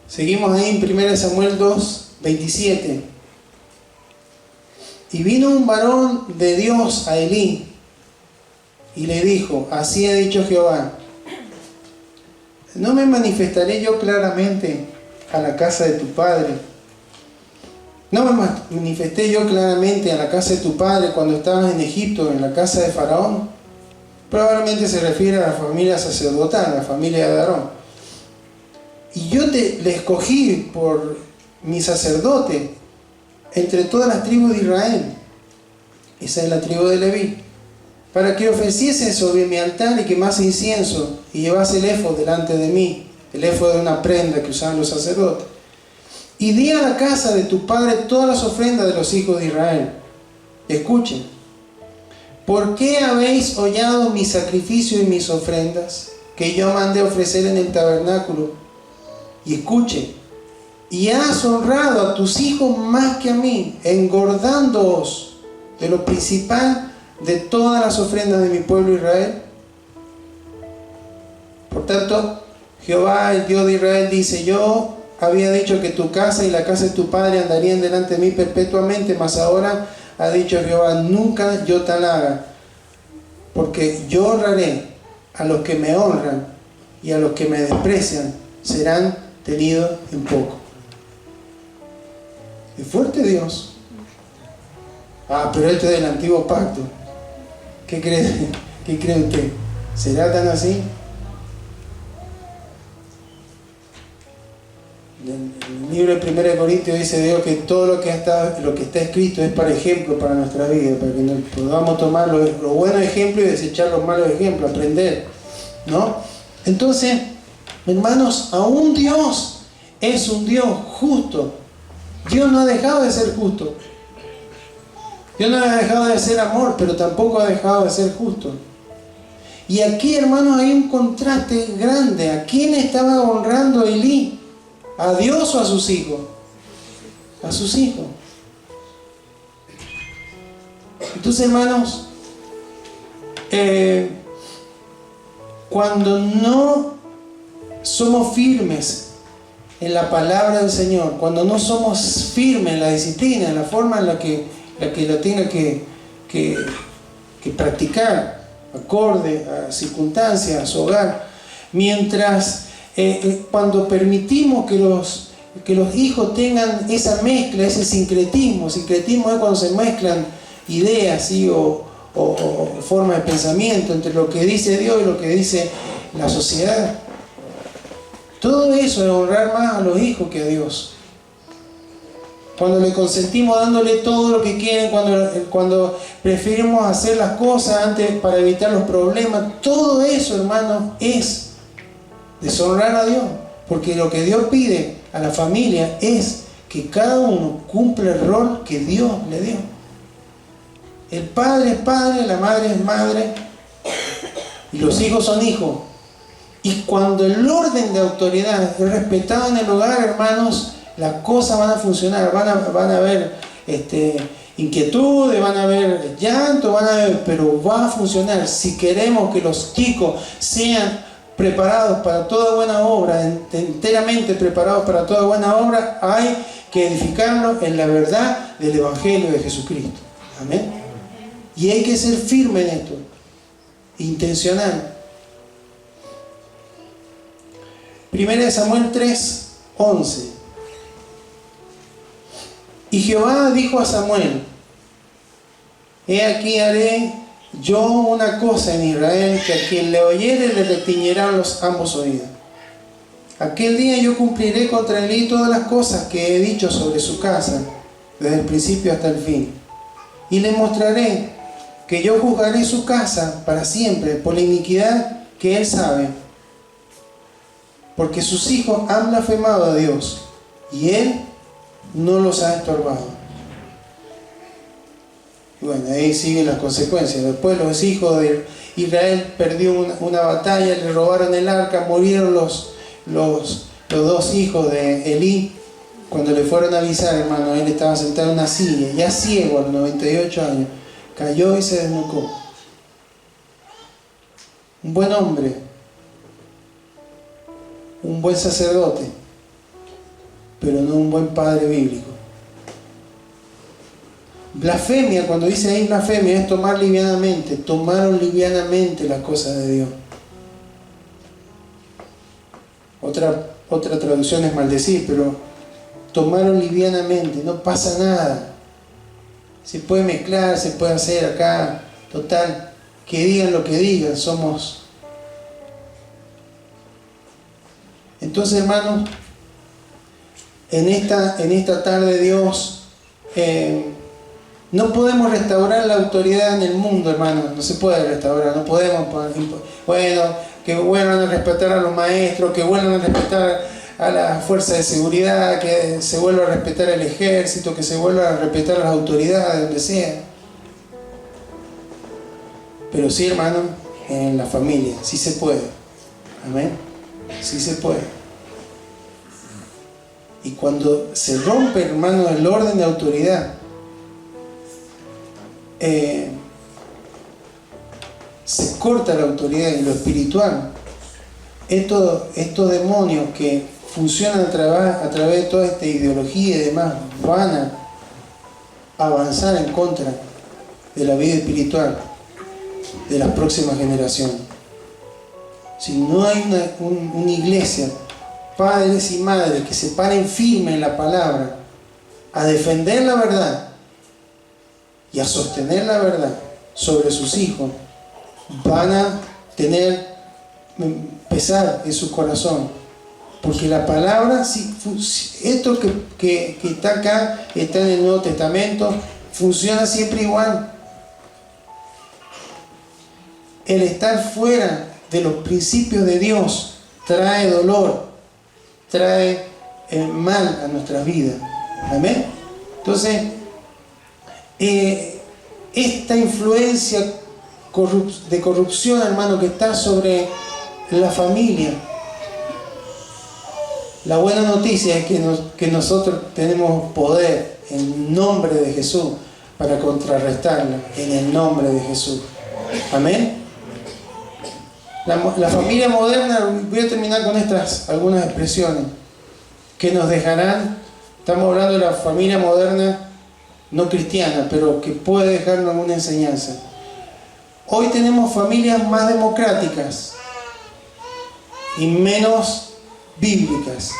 Seguimos ahí en 1 Samuel 2, 27. Y vino un varón de Dios a Elí y le dijo, así ha dicho Jehová, ¿no me manifestaré yo claramente a la casa de tu padre? ¿No me manifesté yo claramente a la casa de tu padre cuando estabas en Egipto, en la casa de Faraón? Probablemente se refiere a la familia sacerdotal, a la familia de Aarón. Y yo le escogí por mi sacerdote entre todas las tribus de Israel. Esa es la tribu de Leví. Para que ofreciese sobre mi altar y quemase incienso y llevase el éfod delante de mí. El éfod de una prenda que usaban los sacerdotes. Y di a la casa de tu padre todas las ofrendas de los hijos de Israel. Escuchen. ¿Por qué habéis hollado mi sacrificio y mis ofrendas que yo mandé ofrecer en el tabernáculo? Y escuchen. Y has honrado a tus hijos más que a mí, engordándoos de lo principal de todas las ofrendas de mi pueblo Israel. Por tanto, Jehová, el Dios de Israel, dice, yo había dicho que tu casa y la casa de tu padre andarían delante de mí perpetuamente, mas ahora ha dicho Jehová, nunca yo tal haga, porque yo honraré a los que me honran, y a los que me desprecian serán tenidos en poco. Es fuerte Dios. Pero esto es del antiguo pacto. ¿Qué cree usted? ¿Será tan así? En el libro de 1 Corintios dice Dios que todo lo que está escrito es para ejemplo para nuestra vida, para que nos podamos tomar los buenos ejemplos y desechar los malos ejemplos, aprender, ¿no? Entonces, Hermanos, aún Dios es un Dios justo. Dios no ha dejado de ser justo. Dios no ha dejado de ser amor, pero tampoco ha dejado de ser justo. Y aquí, hermanos, hay un contraste grande. ¿A quién estaba honrando Elí? ¿A Dios o a sus hijos? A sus hijos. Entonces, hermanos, cuando no somos firmes en la palabra del Señor, cuando no somos firmes en la disciplina, en la forma en la que la tenga que practicar, acorde a circunstancias, a su hogar, mientras cuando permitimos que los hijos tengan esa mezcla, ese sincretismo es cuando se mezclan ideas, ¿sí? o formas de pensamiento entre lo que dice Dios y lo que dice la sociedad. Todo eso es honrar más a los hijos que a Dios. Cuando le consentimos dándole todo lo que quieren, cuando preferimos hacer las cosas antes para evitar los problemas, todo eso, hermanos, es deshonrar a Dios. Porque lo que Dios pide a la familia es que cada uno cumpla el rol que Dios le dio. El padre es padre, la madre es madre, y los hijos son hijos. Y cuando el orden de autoridad es respetado en el hogar, hermanos, las cosas van a funcionar, van a haber inquietudes, van a haber llanto, pero va a funcionar. Si queremos que los chicos sean preparados para toda buena obra, enteramente preparados para toda buena obra, hay que edificarlos en la verdad del Evangelio de Jesucristo. Amén. Y hay que ser firme en esto, intencional. 1 Samuel 3:11. Y Jehová dijo a Samuel: he aquí haré yo una cosa en Israel, que a quien le oyere le retiñerán ambos oídos. Aquel día yo cumpliré contra Elí todas las cosas que he dicho sobre su casa, desde el principio hasta el fin. Y le mostraré que yo juzgaré su casa para siempre por la iniquidad que él sabe, porque sus hijos han blasfemado a Dios y él no los ha estorbado. Bueno, ahí siguen las consecuencias. Después los hijos de Israel perdieron una batalla, le robaron el arca, murieron los dos hijos de Elí. Cuando le fueron a avisar, hermano, él estaba sentado en una silla, ya ciego a los 98 años, cayó y se desnucó. Un buen hombre, un buen sacerdote, pero no un buen padre bíblico. Blasfemia, cuando dice ahí blasfemia, es tomar livianamente. Tomaron livianamente las cosas de Dios. Otra traducción es maldecir, pero tomaron livianamente, no pasa nada. Se puede mezclar, se puede hacer acá, total, que digan lo que digan, somos. Entonces, hermanos, en esta tarde Dios, no podemos restaurar la autoridad en el mundo, hermano, no se puede restaurar, no podemos, bueno, que vuelvan a respetar a los maestros, que vuelvan a respetar a las fuerzas de seguridad, que se vuelva a respetar el ejército, que se vuelva a respetar las autoridades, donde sea. Pero sí, hermano, en la familia, sí se puede. Amén. Sí se puede. Y cuando se rompe, hermano, el orden de autoridad, se corta la autoridad en lo espiritual. Estos demonios que funcionan a través de toda esta ideología y demás van a avanzar en contra de la vida espiritual de las próximas generaciones. Si no hay una iglesia, padres y madres que se paren firmes en la palabra, a defender la verdad y a sostener la verdad sobre sus hijos, van a tener pesar en su corazón, porque la palabra, esto que está acá, está en el Nuevo Testamento, funciona siempre igual. El estar fuera de los principios de Dios trae dolor, trae mal a nuestras vidas. Amén. Entonces, esta influencia de corrupción, hermano, que está sobre la familia, la buena noticia es que nosotros tenemos poder en nombre de Jesús para contrarrestarla, en el nombre de Jesús. Amén. La familia moderna, voy a terminar con algunas expresiones que nos dejarán. Estamos hablando de la familia moderna no cristiana, pero que puede dejarnos alguna enseñanza. Hoy tenemos familias más democráticas y menos bíblicas.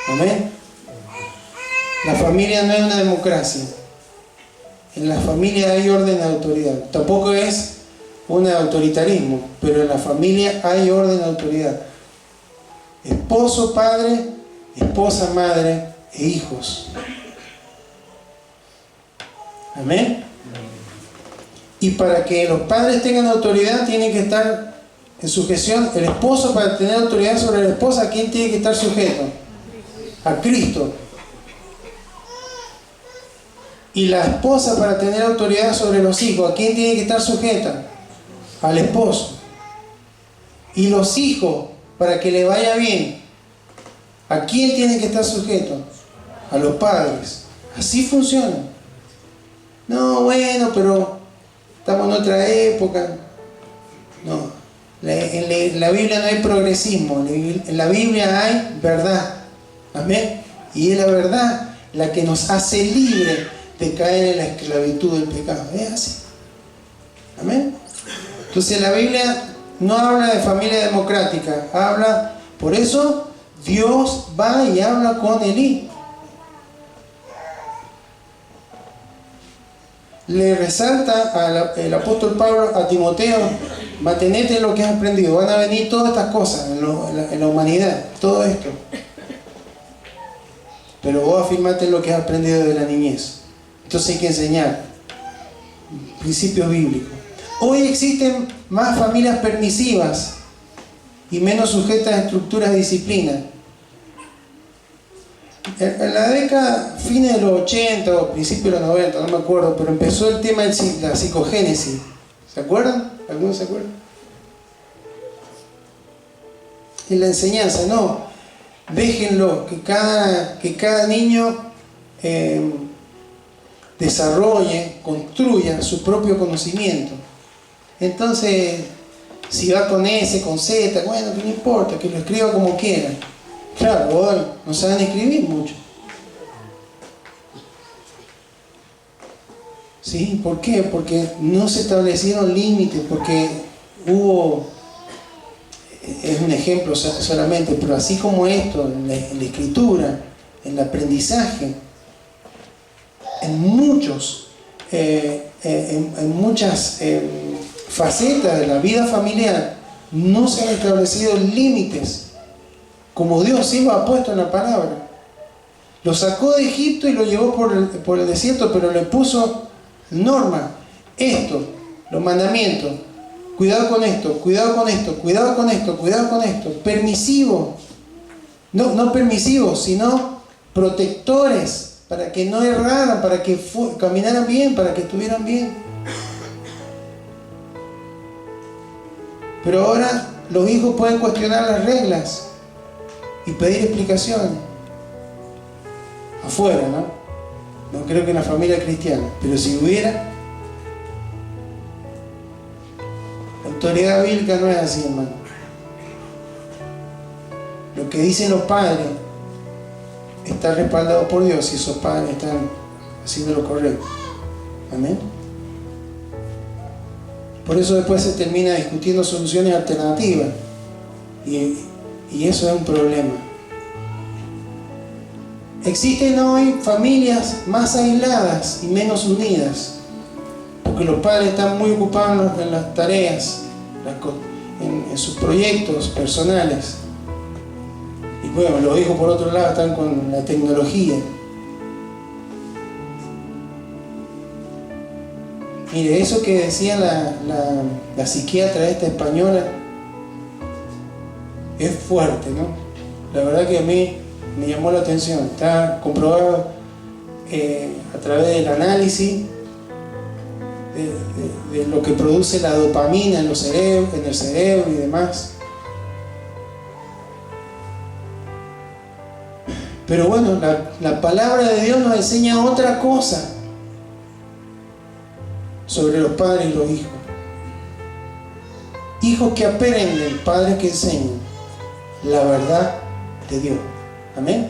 Amén. La familia no es una democracia. En la familia hay orden de autoridad. Tampoco es un autoritarismo, pero en la familia hay orden de autoridad. Esposo, padre, esposa, madre e hijos. Amén. Y para que los padres tengan autoridad, tienen que estar en sujeción. El esposo, para tener autoridad sobre la esposa, ¿a quién tiene que estar sujeto? A Cristo. Y la esposa, para tener autoridad sobre los hijos, ¿a quién tiene que estar sujeta? Al esposo. Y los hijos, para que le vaya bien, ¿a quién tienen que estar sujetos? A los padres. Así funciona. No, bueno, pero estamos en otra época. No. En la Biblia no hay progresismo. En la Biblia hay verdad. Amén. Y es la verdad la que nos hace libres de caer en la esclavitud del pecado. Es así. Amén. Entonces la Biblia no habla de familia democrática. Por eso Dios va y habla con Elí. Le resalta el apóstol Pablo a Timoteo: mantenete en lo que has aprendido. Van a venir todas estas cosas en la humanidad, todo esto. Pero vos afirmate en lo que has aprendido de la niñez. Entonces hay que enseñar principios bíblicos. Hoy existen más familias permisivas y menos sujetas a estructuras de disciplina. En la década, fines de los 80 o principios de los 90, no me acuerdo, pero empezó el tema de la psicogénesis. ¿Se acuerdan? ¿Algunos se acuerdan? En la enseñanza, no. Déjenlo, que cada niño desarrolle, construya su propio conocimiento. Entonces, si va con S, con Z, bueno, que no importa, que lo escriba como quiera. Claro, hoy no saben escribir mucho. ¿Sí? ¿Por qué? Porque no se establecieron límites, porque es un ejemplo solamente, pero así como esto, en la escritura, en el aprendizaje, en muchas facetas de la vida familiar, no se han establecido límites, como Dios sí lo ha puesto en la palabra. Lo sacó de Egipto y lo llevó por el desierto, pero le puso normas. Los mandamientos. Cuidado con esto, cuidado con esto, cuidado con esto, cuidado con esto. Permisivo. No permisivos, sino protectores, para que no erraran, para que caminaran bien, para que estuvieran bien. Pero ahora los hijos pueden cuestionar las reglas y pedir explicaciones. Afuera, ¿no? No creo que en la familia cristiana, pero si hubiera, la autoridad bíblica no es así, hermano. Lo que dicen los padres está respaldado por Dios si esos padres están haciendo lo correcto. Amén. Por eso después se termina discutiendo soluciones alternativas y eso es un problema. Existen hoy familias más aisladas y menos unidas, porque los padres están muy ocupados en las tareas, en sus proyectos personales. Y bueno, los hijos por otro lado están con la tecnología. Mire, eso que decía la psiquiatra esta española, es fuerte, ¿no? La verdad que a mí me llamó la atención. Está comprobado a través del análisis de lo que produce la dopamina en el cerebro y demás. Pero bueno, la palabra de Dios nos enseña otra cosa sobre los padres y los hijos. Hijos que aprenden, padres que enseñan la verdad de Dios. Amén.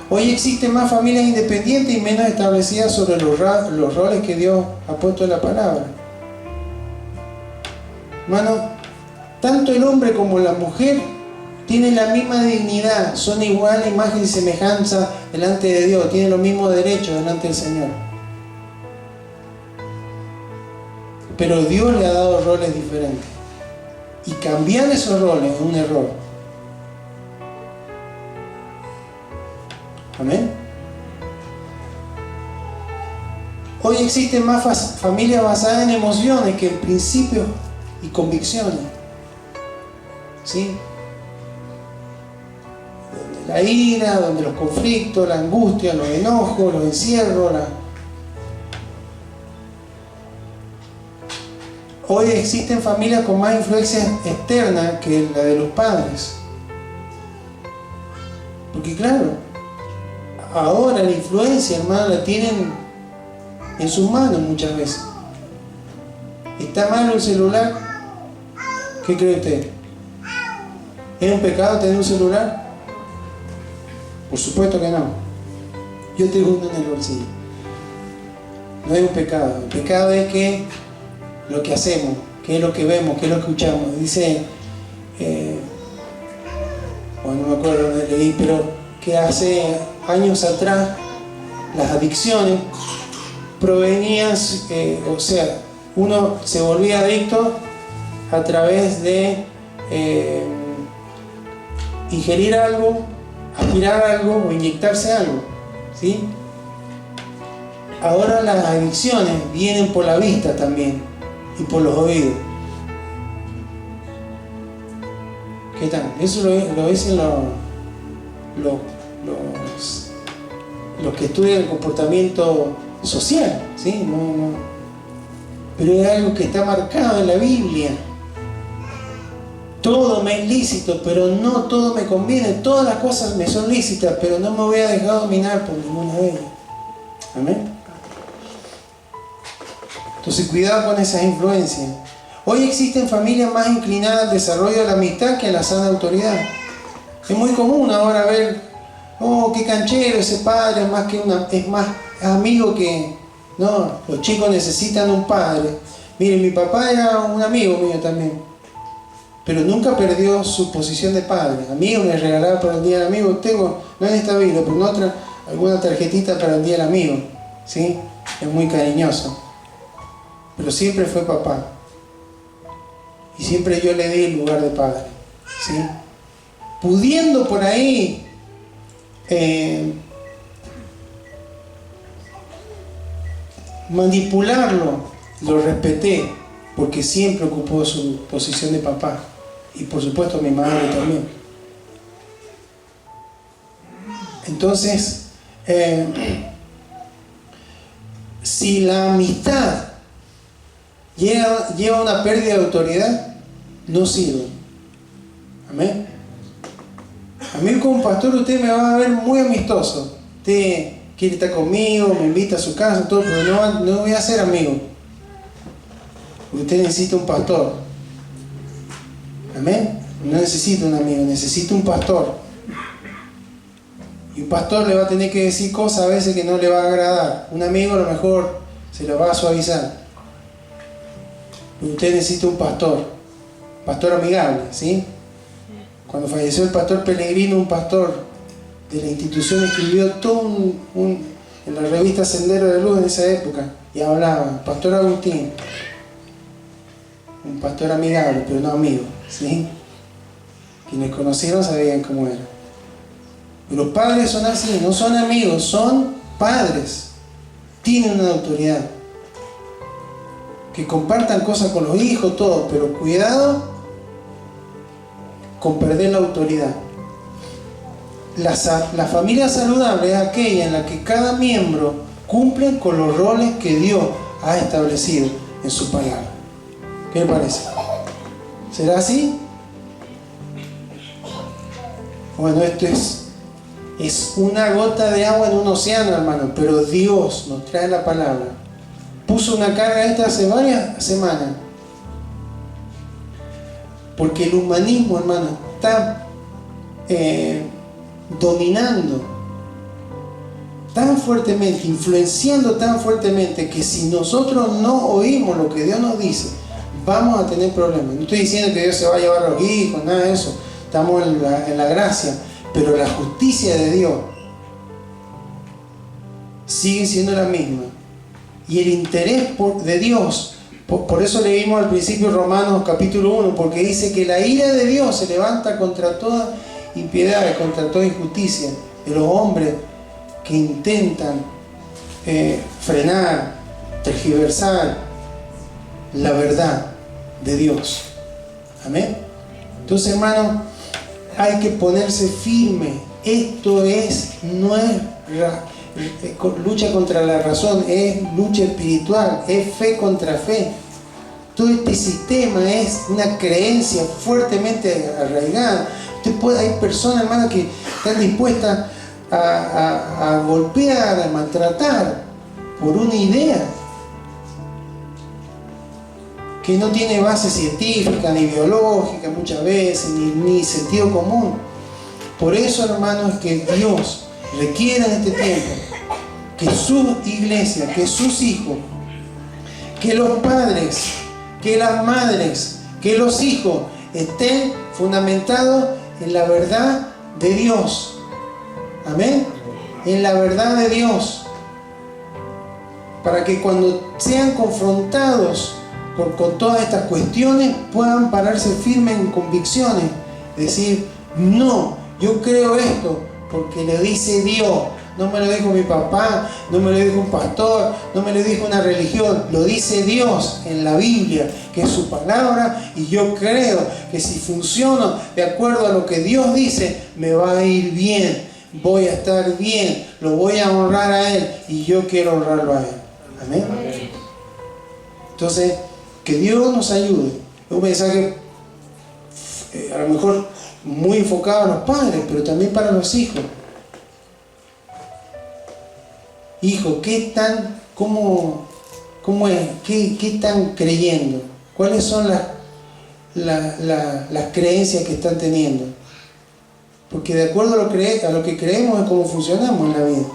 Hoy existen más familias independientes y menos establecidas sobre los roles que Dios ha puesto en la palabra. Hermano, tanto el hombre como la mujer tienen la misma dignidad, son igual a imagen y semejanza delante de Dios, tienen los mismos derechos delante del Señor. Pero Dios le ha dado roles diferentes. Y cambiar esos roles es un error. Amén. Hoy existen más familias basadas en emociones que en principios y convicciones. ¿Sí? Donde la ira, donde los conflictos, la angustia, los enojos, los encierros, Hoy existen familias con más influencia externa que la de los padres. Porque claro, ahora la influencia, hermano, la tienen en sus manos muchas veces. ¿Está mal un celular? ¿Qué cree usted? ¿Es un pecado tener un celular? Por supuesto que no. Yo tengo uno en el bolsillo. No es un pecado. El pecado es que lo que hacemos, qué es lo que vemos, qué es lo que escuchamos. Dice, bueno, no me acuerdo dónde leí, pero que hace años atrás las adicciones provenían, o sea, uno se volvía adicto a través de ingerir algo, aspirar algo o inyectarse algo, ¿sí? Ahora las adicciones vienen por la vista también y por los oídos. ¿Qué tal? Eso lo dicen los que estudian el comportamiento social, ¿sí? No. Pero es algo que está marcado en la Biblia. Todo me es lícito, pero no todo me conviene. Todas las cosas me son lícitas, pero no me voy a dejar dominar por ninguna de ellas. Amén. Entonces, cuidado con esas influencias. Hoy existen familias más inclinadas al desarrollo de la amistad que a la sana autoridad. Es muy común ahora ver, oh, qué canchero ese padre, es más amigo que... No, los chicos necesitan un padre. Miren, mi papá era un amigo mío también, pero nunca perdió su posición de padre. Amigo, me regalaba para el día del amigo. Tengo, no en esta Biblia, pero en otra, alguna tarjetita para el día del amigo, ¿sí? Es muy cariñoso. Pero siempre fue papá. Y siempre yo le di el lugar de padre, ¿sí? Pudiendo por ahí manipularlo, lo respeté, porque siempre ocupó su posición de papá. Y por supuesto mi madre también. Entonces, si la amistad lleva una pérdida de autoridad, no sirve. Amén. A mí como pastor usted me va a ver muy amistoso. Usted quiere estar conmigo, me invita a su casa, todo, pero no voy a ser amigo. Usted necesita un pastor. Amén. No necesita un amigo, necesita un pastor. Y un pastor le va a tener que decir cosas a veces que no le va a agradar. Un amigo a lo mejor se lo va a suavizar. Pero usted necesita un pastor amigable, ¿sí? Cuando falleció el pastor Pellegrino, un pastor de la institución escribió todo en la revista Sendero de Luz en esa época, y hablaba, Pastor Agustín, un pastor amigable, pero no amigo, ¿sí? Quienes conocieron sabían cómo era. Los padres son así, no son amigos, son padres, tienen una autoridad. Que compartan cosas con los hijos, todo, pero cuidado con perder la autoridad. La familia saludable es aquella en la que cada miembro cumple con los roles que Dios ha establecido en su palabra. ¿Qué le parece? ¿Será así? Bueno, esto es una gota de agua en un océano, hermano, pero Dios nos trae la palabra. Puso una carga esta hace varias semanas. Porque el humanismo, hermano, está dominando tan fuertemente, influenciando tan fuertemente, que si nosotros no oímos lo que Dios nos dice, vamos a tener problemas. No estoy diciendo que Dios se va a llevar a los hijos, nada de eso. Estamos en la gracia, pero la justicia de Dios sigue siendo la misma. Y el interés de Dios, por eso leímos al principio Romanos capítulo 1, porque dice que la ira de Dios se levanta contra toda impiedad, contra toda injusticia de los hombres que intentan frenar, tergiversar la verdad de Dios. Amén. Entonces, hermano, hay que ponerse firme. Esto no es lucha contra la razón, es lucha espiritual, es fe contra fe. Todo este sistema es una creencia fuertemente arraigada. Hay personas, hermano, que están dispuestas a golpear, a maltratar por una idea que no tiene base científica ni biológica muchas veces, ni sentido común. Por eso, hermanos, es que Dios requiere en este tiempo que su iglesia, que sus hijos, que los padres, que las madres, que los hijos estén fundamentados en la verdad de Dios. Amén. En la verdad de Dios. Para que cuando sean confrontados con todas estas cuestiones puedan pararse firmes en convicciones. Decir, no, yo creo esto porque lo dice Dios. No me lo dijo mi papá, no me lo dijo un pastor, no me lo dijo una religión. Lo dice Dios en la Biblia, que es su palabra, y yo creo que si funciono de acuerdo a lo que Dios dice, me va a ir bien, voy a estar bien, lo voy a honrar a Él, y yo quiero honrarlo a Él. Amén. Entonces, que Dios nos ayude. Es un mensaje a lo mejor muy enfocado a los padres, pero también para los hijos. Hijo, cómo es? ¿Qué están creyendo? ¿Cuáles son las creencias que están teniendo? Porque de acuerdo a lo que creemos es cómo funcionamos en la vida.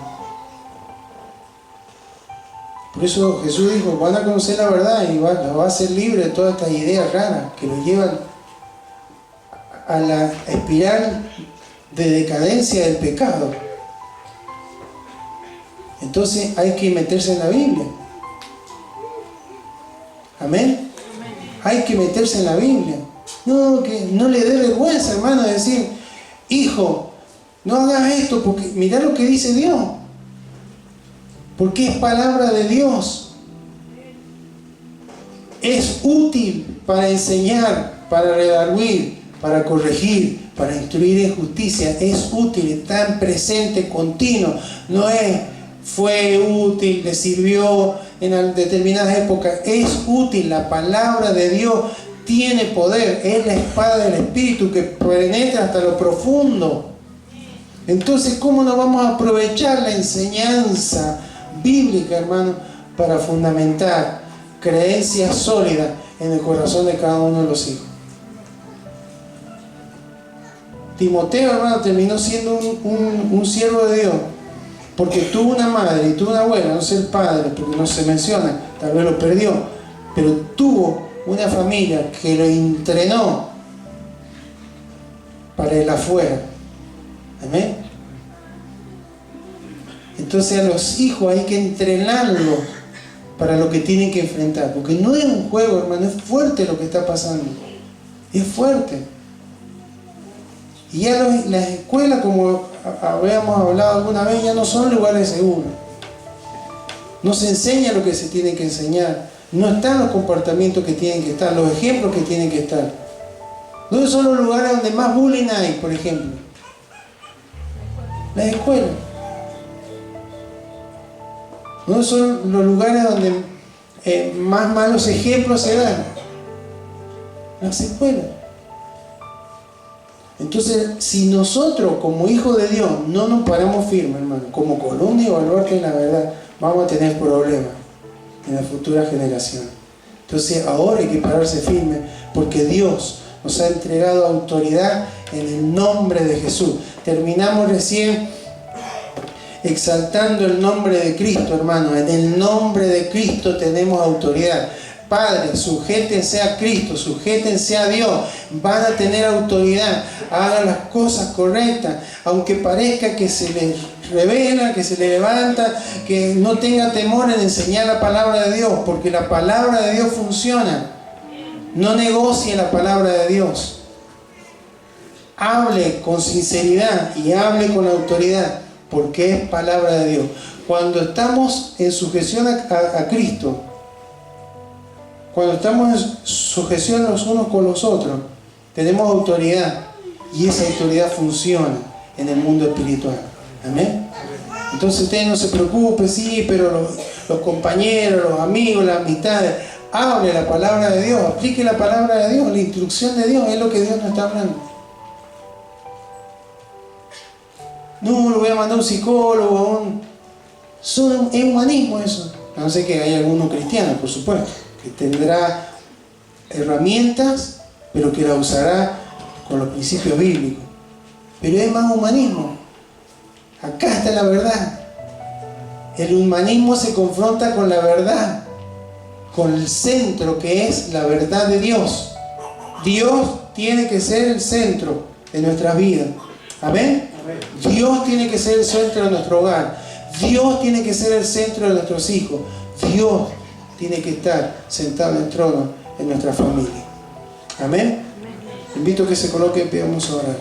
Por eso Jesús dijo, van a conocer la verdad y va a ser libre de todas estas ideas raras que los llevan a la espiral de decadencia del pecado. Entonces hay que meterse en la Biblia. Amén. Hay que meterse en la Biblia. No, que no le dé vergüenza, hermano, de decir, hijo, no hagas esto porque mirá lo que dice Dios. Porque es palabra de Dios. Es útil para enseñar, para redarguir, para corregir, para instruir en justicia. Es útil, está en presente continuo. No fue útil, le sirvió en determinadas épocas. Es útil. La palabra de Dios tiene poder. Es la espada del Espíritu que penetra hasta lo profundo. Entonces, ¿cómo no vamos a aprovechar la enseñanza bíblica, hermano, para fundamentar creencias sólidas en el corazón de cada uno de los hijos? Timoteo, hermano, terminó siendo un siervo de Dios porque tuvo una madre y tuvo una abuela, no sé el padre porque no se menciona, tal vez lo perdió, pero tuvo una familia que lo entrenó para el afuera. Amén. Entonces a los hijos hay que entrenarlos para lo que tienen que enfrentar, porque no es un juego, hermano, es fuerte lo que está pasando, es fuerte. Y ya las escuelas, como habíamos hablado alguna vez, ya no son lugares seguros. No se enseña lo que se tiene que enseñar, no están los comportamientos que tienen que estar, los ejemplos que tienen que estar. ¿Dónde son los lugares donde más bullying hay, por ejemplo? Las escuelas. ¿Dónde son los lugares donde más malos ejemplos se dan? Las escuelas. Entonces, si nosotros como hijos de Dios no nos paramos firmes, hermano, como columna y baluarte en la verdad, vamos a tener problemas en las futuras generaciones. Entonces, ahora hay que pararse firme, porque Dios nos ha entregado autoridad en el nombre de Jesús. Terminamos recién exaltando el nombre de Cristo, hermano. En el nombre de Cristo tenemos autoridad. Padre, sujétense a Cristo, sujétense a Dios, van a tener autoridad, hagan las cosas correctas, aunque parezca que se les revela, que se les levanta, que no tenga temor en enseñar la palabra de Dios, porque la palabra de Dios funciona. No negocie la palabra de Dios. Hable con sinceridad y hable con autoridad, porque es palabra de Dios. Cuando estamos en sujeción a Cristo, cuando estamos en sujeción los unos con los otros, tenemos autoridad, y esa autoridad funciona en el mundo espiritual. Amén. Entonces usted no se preocupe, sí, pero los compañeros, los amigos, las amistades, hable la palabra de Dios, aplique la palabra de Dios, la instrucción de Dios es lo que Dios nos está hablando. No, lo voy a mandar a un psicólogo, es humanismo eso. A no ser que haya alguno cristiano, por supuesto, que tendrá herramientas, pero que la usará con los principios bíblicos. Pero es más humanismo. Acá está la verdad. El humanismo se confronta con la verdad, con el centro que es la verdad de Dios. Dios tiene que ser el centro de nuestras vidas. ¿Amén? Dios tiene que ser el centro de nuestro hogar. Dios tiene que ser el centro de nuestros hijos. Dios tiene que estar sentado en el trono en nuestra familia. Amén. Invito a que se coloque y vamos a orar.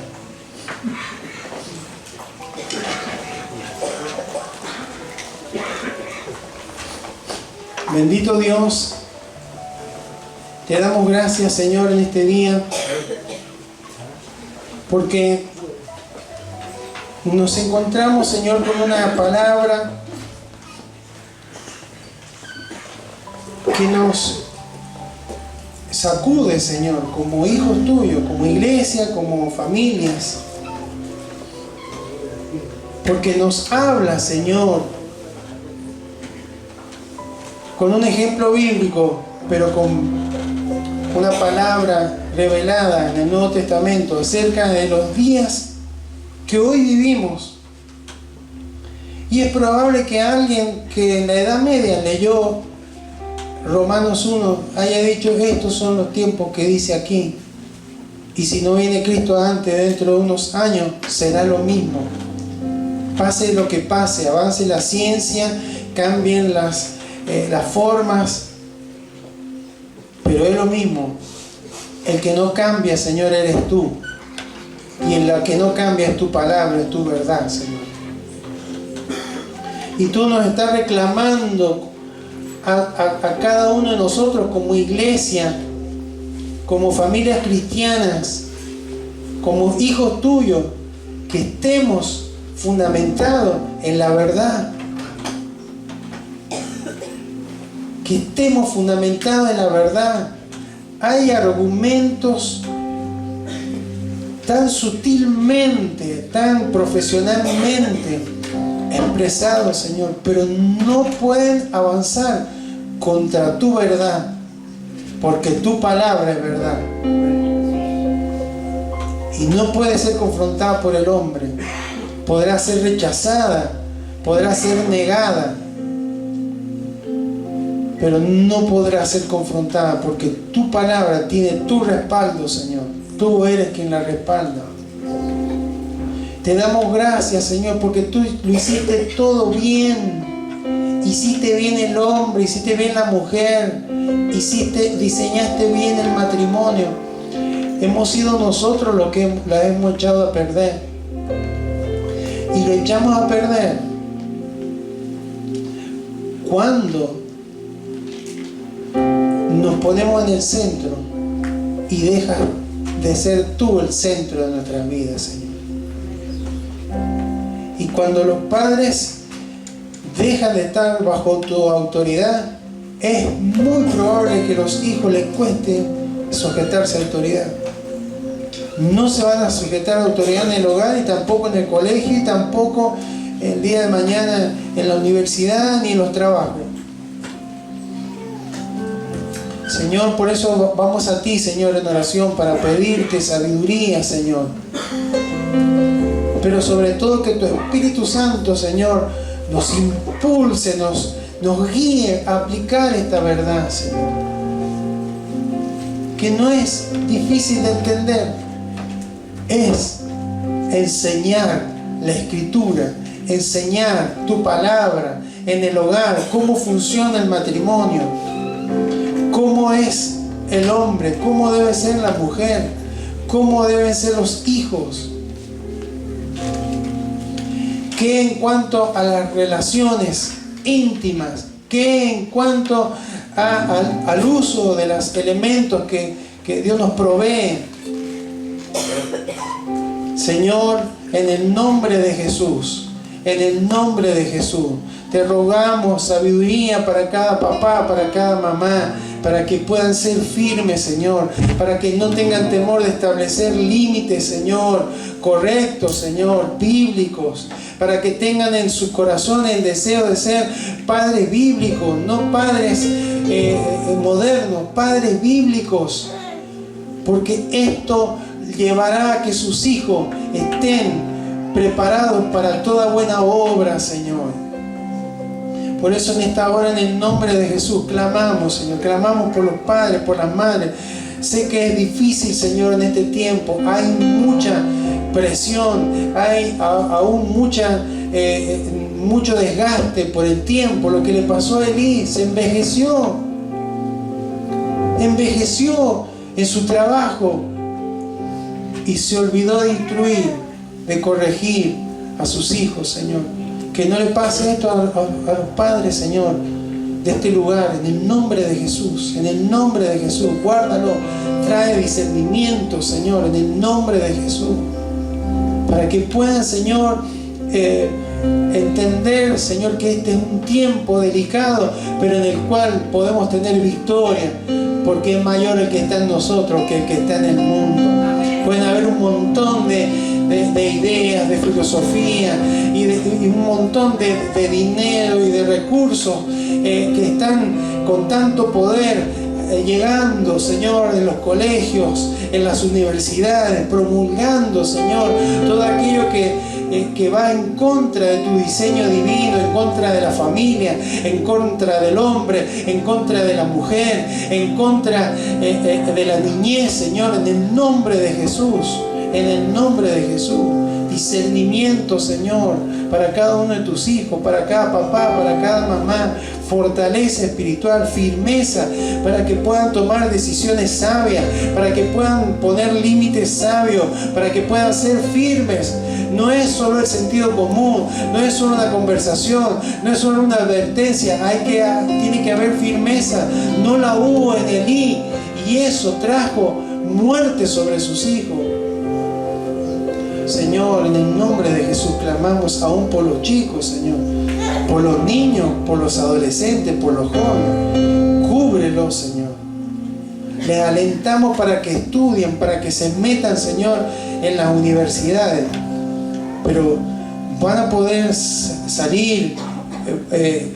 Bendito Dios, te damos gracias, Señor, en este día, porque nos encontramos, Señor, con una palabra que nos sacude, Señor, como hijos tuyos, como iglesia, como familias, porque nos habla, Señor, con un ejemplo bíblico, pero con una palabra revelada en el Nuevo Testamento acerca de los días que hoy vivimos. Y es probable que alguien que en la Edad Media leyó Romanos 1 haya dicho: estos son los tiempos que dice aquí, y si no viene Cristo antes, dentro de unos años será lo mismo. Pase lo que pase, avance la ciencia, cambien las formas, pero es lo mismo. El que no cambia, Señor, eres tú, y en la que no cambia es tu palabra, es tu verdad, Señor. Y tú nos estás reclamando a cada uno de nosotros como iglesia, como familias cristianas, como hijos tuyos, que estemos fundamentados en la verdad, que estemos fundamentados en la verdad. Hay argumentos tan sutilmente, tan profesionalmente expresados, Señor, pero no pueden avanzar contra tu verdad, porque tu palabra es verdad y no puede ser confrontada por el hombre. Podrá ser rechazada, podrá ser negada, pero no podrá ser confrontada, porque tu palabra tiene tu respaldo, Señor. Tú eres quien la respalda. Te damos gracias, Señor, porque tú lo hiciste todo bien. Hiciste bien el hombre, hiciste bien la mujer, diseñaste bien el matrimonio. Hemos sido nosotros los que la hemos echado a perder. Y lo echamos a perder cuando nos ponemos en el centro y de ser tú el centro de nuestras vidas, Señor. Y cuando los padres dejan de estar bajo tu autoridad, es muy probable que a los hijos les cueste sujetarse a autoridad. No se van a sujetar a autoridad en el hogar, y tampoco en el colegio, y tampoco el día de mañana en la universidad ni en los trabajos. Señor, por eso vamos a ti, Señor, en oración para pedirte sabiduría, Señor. Pero sobre todo que tu Espíritu Santo, Señor, nos impulse, nos guíe a aplicar esta verdad, Señor. Que no es difícil de entender, es enseñar la Escritura, enseñar tu palabra en el hogar, cómo funciona el matrimonio, cómo es el hombre, cómo debe ser la mujer, cómo deben ser los hijos. Que en cuanto a las relaciones íntimas, que en cuanto al uso de los elementos que Dios nos provee. Señor, en el nombre de Jesús, en el nombre de Jesús, te rogamos sabiduría para cada papá, para cada mamá, para que puedan ser firmes, Señor, para que no tengan temor de establecer límites, Señor, correctos, Señor, bíblicos, para que tengan en sus corazones el deseo de ser padres bíblicos, no padres modernos, padres bíblicos, porque esto llevará a que sus hijos estén preparados para toda buena obra, Señor. Por eso en esta hora, en el nombre de Jesús, clamamos, Señor, clamamos por los padres, por las madres. Sé que es difícil, Señor, en este tiempo. Hay mucha presión, hay aún mucho desgaste por el tiempo. Lo que le pasó a Elí, se envejeció en su trabajo y se olvidó de instruir, de corregir a sus hijos, Señor. Que no le pase esto a los padres, Señor, de este lugar, en el nombre de Jesús, en el nombre de Jesús. Guárdalo, trae discernimiento, Señor, en el nombre de Jesús, para que puedan, Señor, entender, Señor, que este es un tiempo delicado, pero en el cual podemos tener victoria, porque es mayor el que está en nosotros que el que está en el mundo. Pueden haber un montón de ideas, de filosofía y un montón de dinero y de recursos que están con tanto poder llegando, Señor, en los colegios, en las universidades, promulgando, Señor, todo aquello que va en contra de tu diseño divino, en contra de la familia, en contra del hombre, en contra de la mujer, en contra de la niñez, Señor, en el nombre de Jesús, en el nombre de Jesús. Discernimiento, Señor, para cada uno de tus hijos, para cada papá, para cada mamá. Fortaleza espiritual, firmeza, para que puedan tomar decisiones sabias, para que puedan poner límites sabios, para que puedan ser firmes. No es solo el sentido común, no es solo una conversación, no es solo una advertencia. Tiene que haber firmeza. No la hubo en Elí, y eso trajo muerte sobre sus hijos. Señor, en el nombre de Jesús clamamos aún por los chicos, Señor, por los niños, por los adolescentes, por los jóvenes. Cúbrelos, Señor. Les alentamos para que estudien, para que se metan, Señor, en las universidades. Pero van a poder salir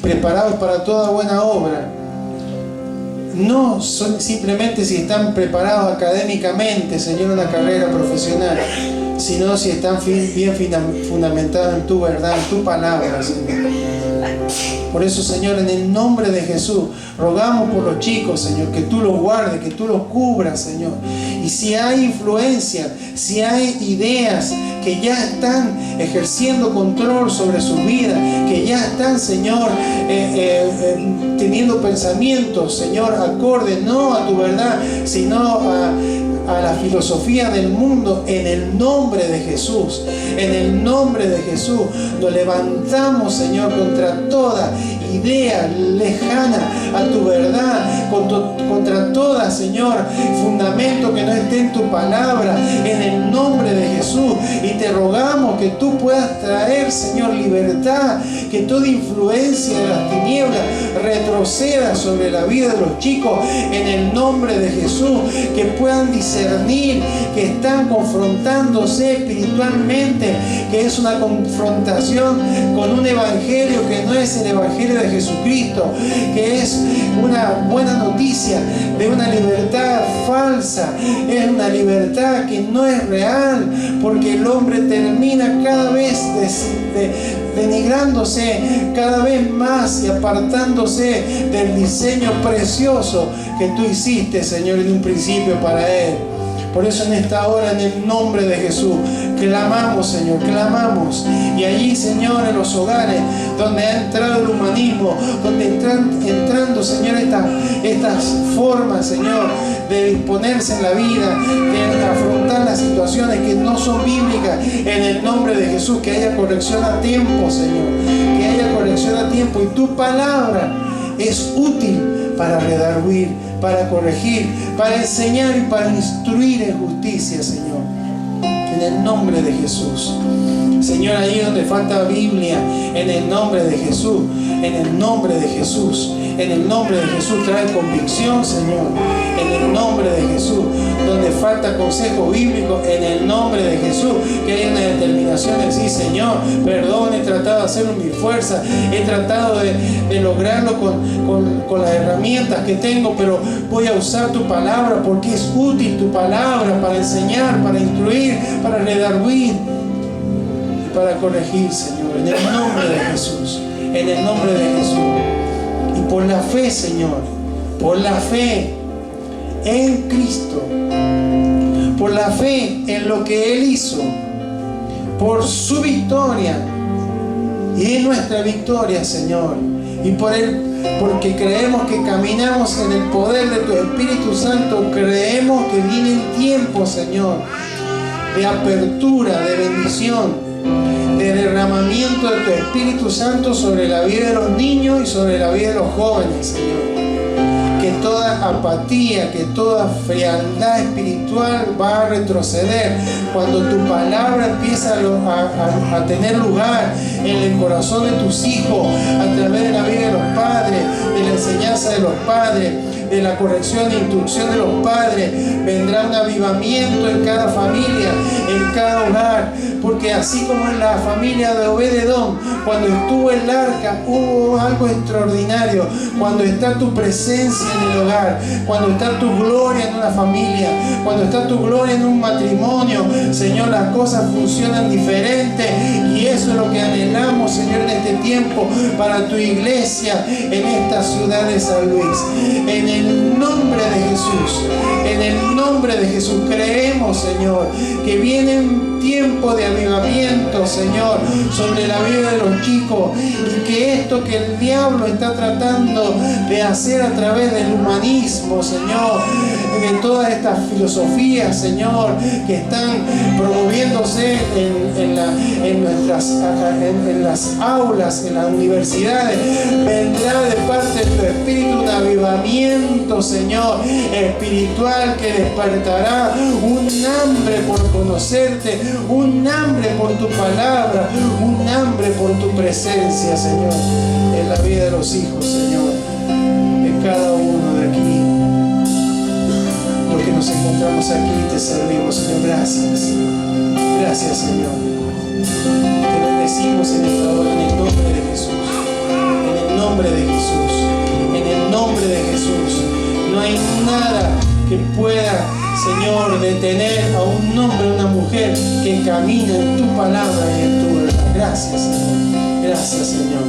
preparados para toda buena obra. No son simplemente si están preparados académicamente, Señor, una carrera profesional, sino si están bien fundamentados en tu verdad, en tu palabra, Señor. Por eso, Señor, en el nombre de Jesús, rogamos por los chicos, Señor, que tú los guardes, que tú los cubras, Señor. Y si hay influencia, si hay ideas que ya están ejerciendo control sobre sus vidas, que ya están, Señor, teniendo pensamientos, Señor, acorde no a tu verdad, sino a la filosofía del mundo, en el nombre de Jesús, en el nombre de Jesús, nos levantamos, Señor, contra toda idea lejana a tu verdad, contra toda, Señor, fundamento que no esté en tu palabra, en el nombre de Jesús. Y te rogamos que tú puedas traer, Señor, libertad, que toda influencia de las tinieblas retroceda sobre la vida de los chicos, en el nombre de Jesús, que puedan discernir que están confrontándose espiritualmente, que es una confrontación con un evangelio que no es el evangelio de Jesucristo, que es una buena noticia de una libertad falsa, es una libertad que no es real, porque el hombre termina cada vez denigrándose cada vez más y apartándose del diseño precioso que tú hiciste, Señor, en un principio para él. Por eso en esta hora, en el nombre de Jesús, clamamos, Señor, clamamos. Y allí, Señor, en los hogares donde ha entrado el humanismo, donde entrando, Señor, estas formas, Señor, de disponerse en la vida, de afrontar las situaciones que no son bíblicas, en el nombre de Jesús, que haya corrección a tiempo, Señor, que haya corrección a tiempo. Y tu palabra es útil para redarguir, para corregir, para enseñar y para instruir en justicia, Señor, en el nombre de Jesús. Señor, ahí donde falta Biblia, en el nombre de Jesús, en el nombre de Jesús, en el nombre de Jesús, trae convicción, Señor, en el nombre de Jesús. Donde falta consejo bíblico, en el nombre de Jesús, que haya una determinación de decir: Señor, perdón, he tratado de hacerlo en mi fuerza, he tratado de lograrlo con las herramientas que tengo, pero voy a usar tu palabra porque es útil tu palabra para enseñar, para instruir, para redarguir, para corregir, Señor, en el nombre de Jesús, en el nombre de Jesús. Y por la fe, Señor, por la fe en Cristo, por la fe en lo que Él hizo, por su victoria y nuestra victoria, Señor, y porque creemos que caminamos en el poder de tu Espíritu Santo, creemos que viene el tiempo, Señor, de apertura, de bendición, de derramamiento de tu Espíritu Santo sobre la vida de los niños y sobre la vida de los jóvenes, Señor. Que toda apatía, que toda frialdad espiritual va a retroceder cuando tu palabra empieza a tener lugar en el corazón de tus hijos, a través de la vida de los padres, de la enseñanza de los padres, de la corrección e instrucción de los padres. Vendrá un avivamiento en cada familia, en cada hogar, porque así como en la familia de Obed-Edom, cuando estuvo el arca, hubo algo extraordinario. Cuando está tu presencia en el hogar, cuando está tu gloria en una familia, cuando está tu gloria en un matrimonio, Señor, las cosas funcionan diferente. Y eso es lo que anhelamos, Señor, en este tiempo para tu iglesia en esta ciudad de San Luis. En el nombre de Jesús, en el nombre de Jesús, creemos, Señor, que vienen tiempos de avivamiento, Señor, sobre la vida de los chicos, y que esto que el diablo está tratando de hacer a través del humanismo, Señor, de todas estas filosofías, Señor, que están promoviéndose en las aulas, en las universidades, vendrá de parte de tu Espíritu un avivamiento, Señor, espiritual, que despertará un hambre por conocerte, un hambre por tu palabra, un hambre por tu presencia, Señor, en la vida de los hijos, Señor, de cada uno de aquí. Porque nos encontramos aquí y te servimos, Señor. Gracias. Gracias, Señor. Te bendecimos en esta hora, en el nombre de Jesús. En el nombre de Jesús. En el nombre de Jesús. No hay nada que pueda, Señor, detener a un hombre o una mujer que camina en tu palabra y en tu verdad. Gracias, Señor. Gracias, Señor.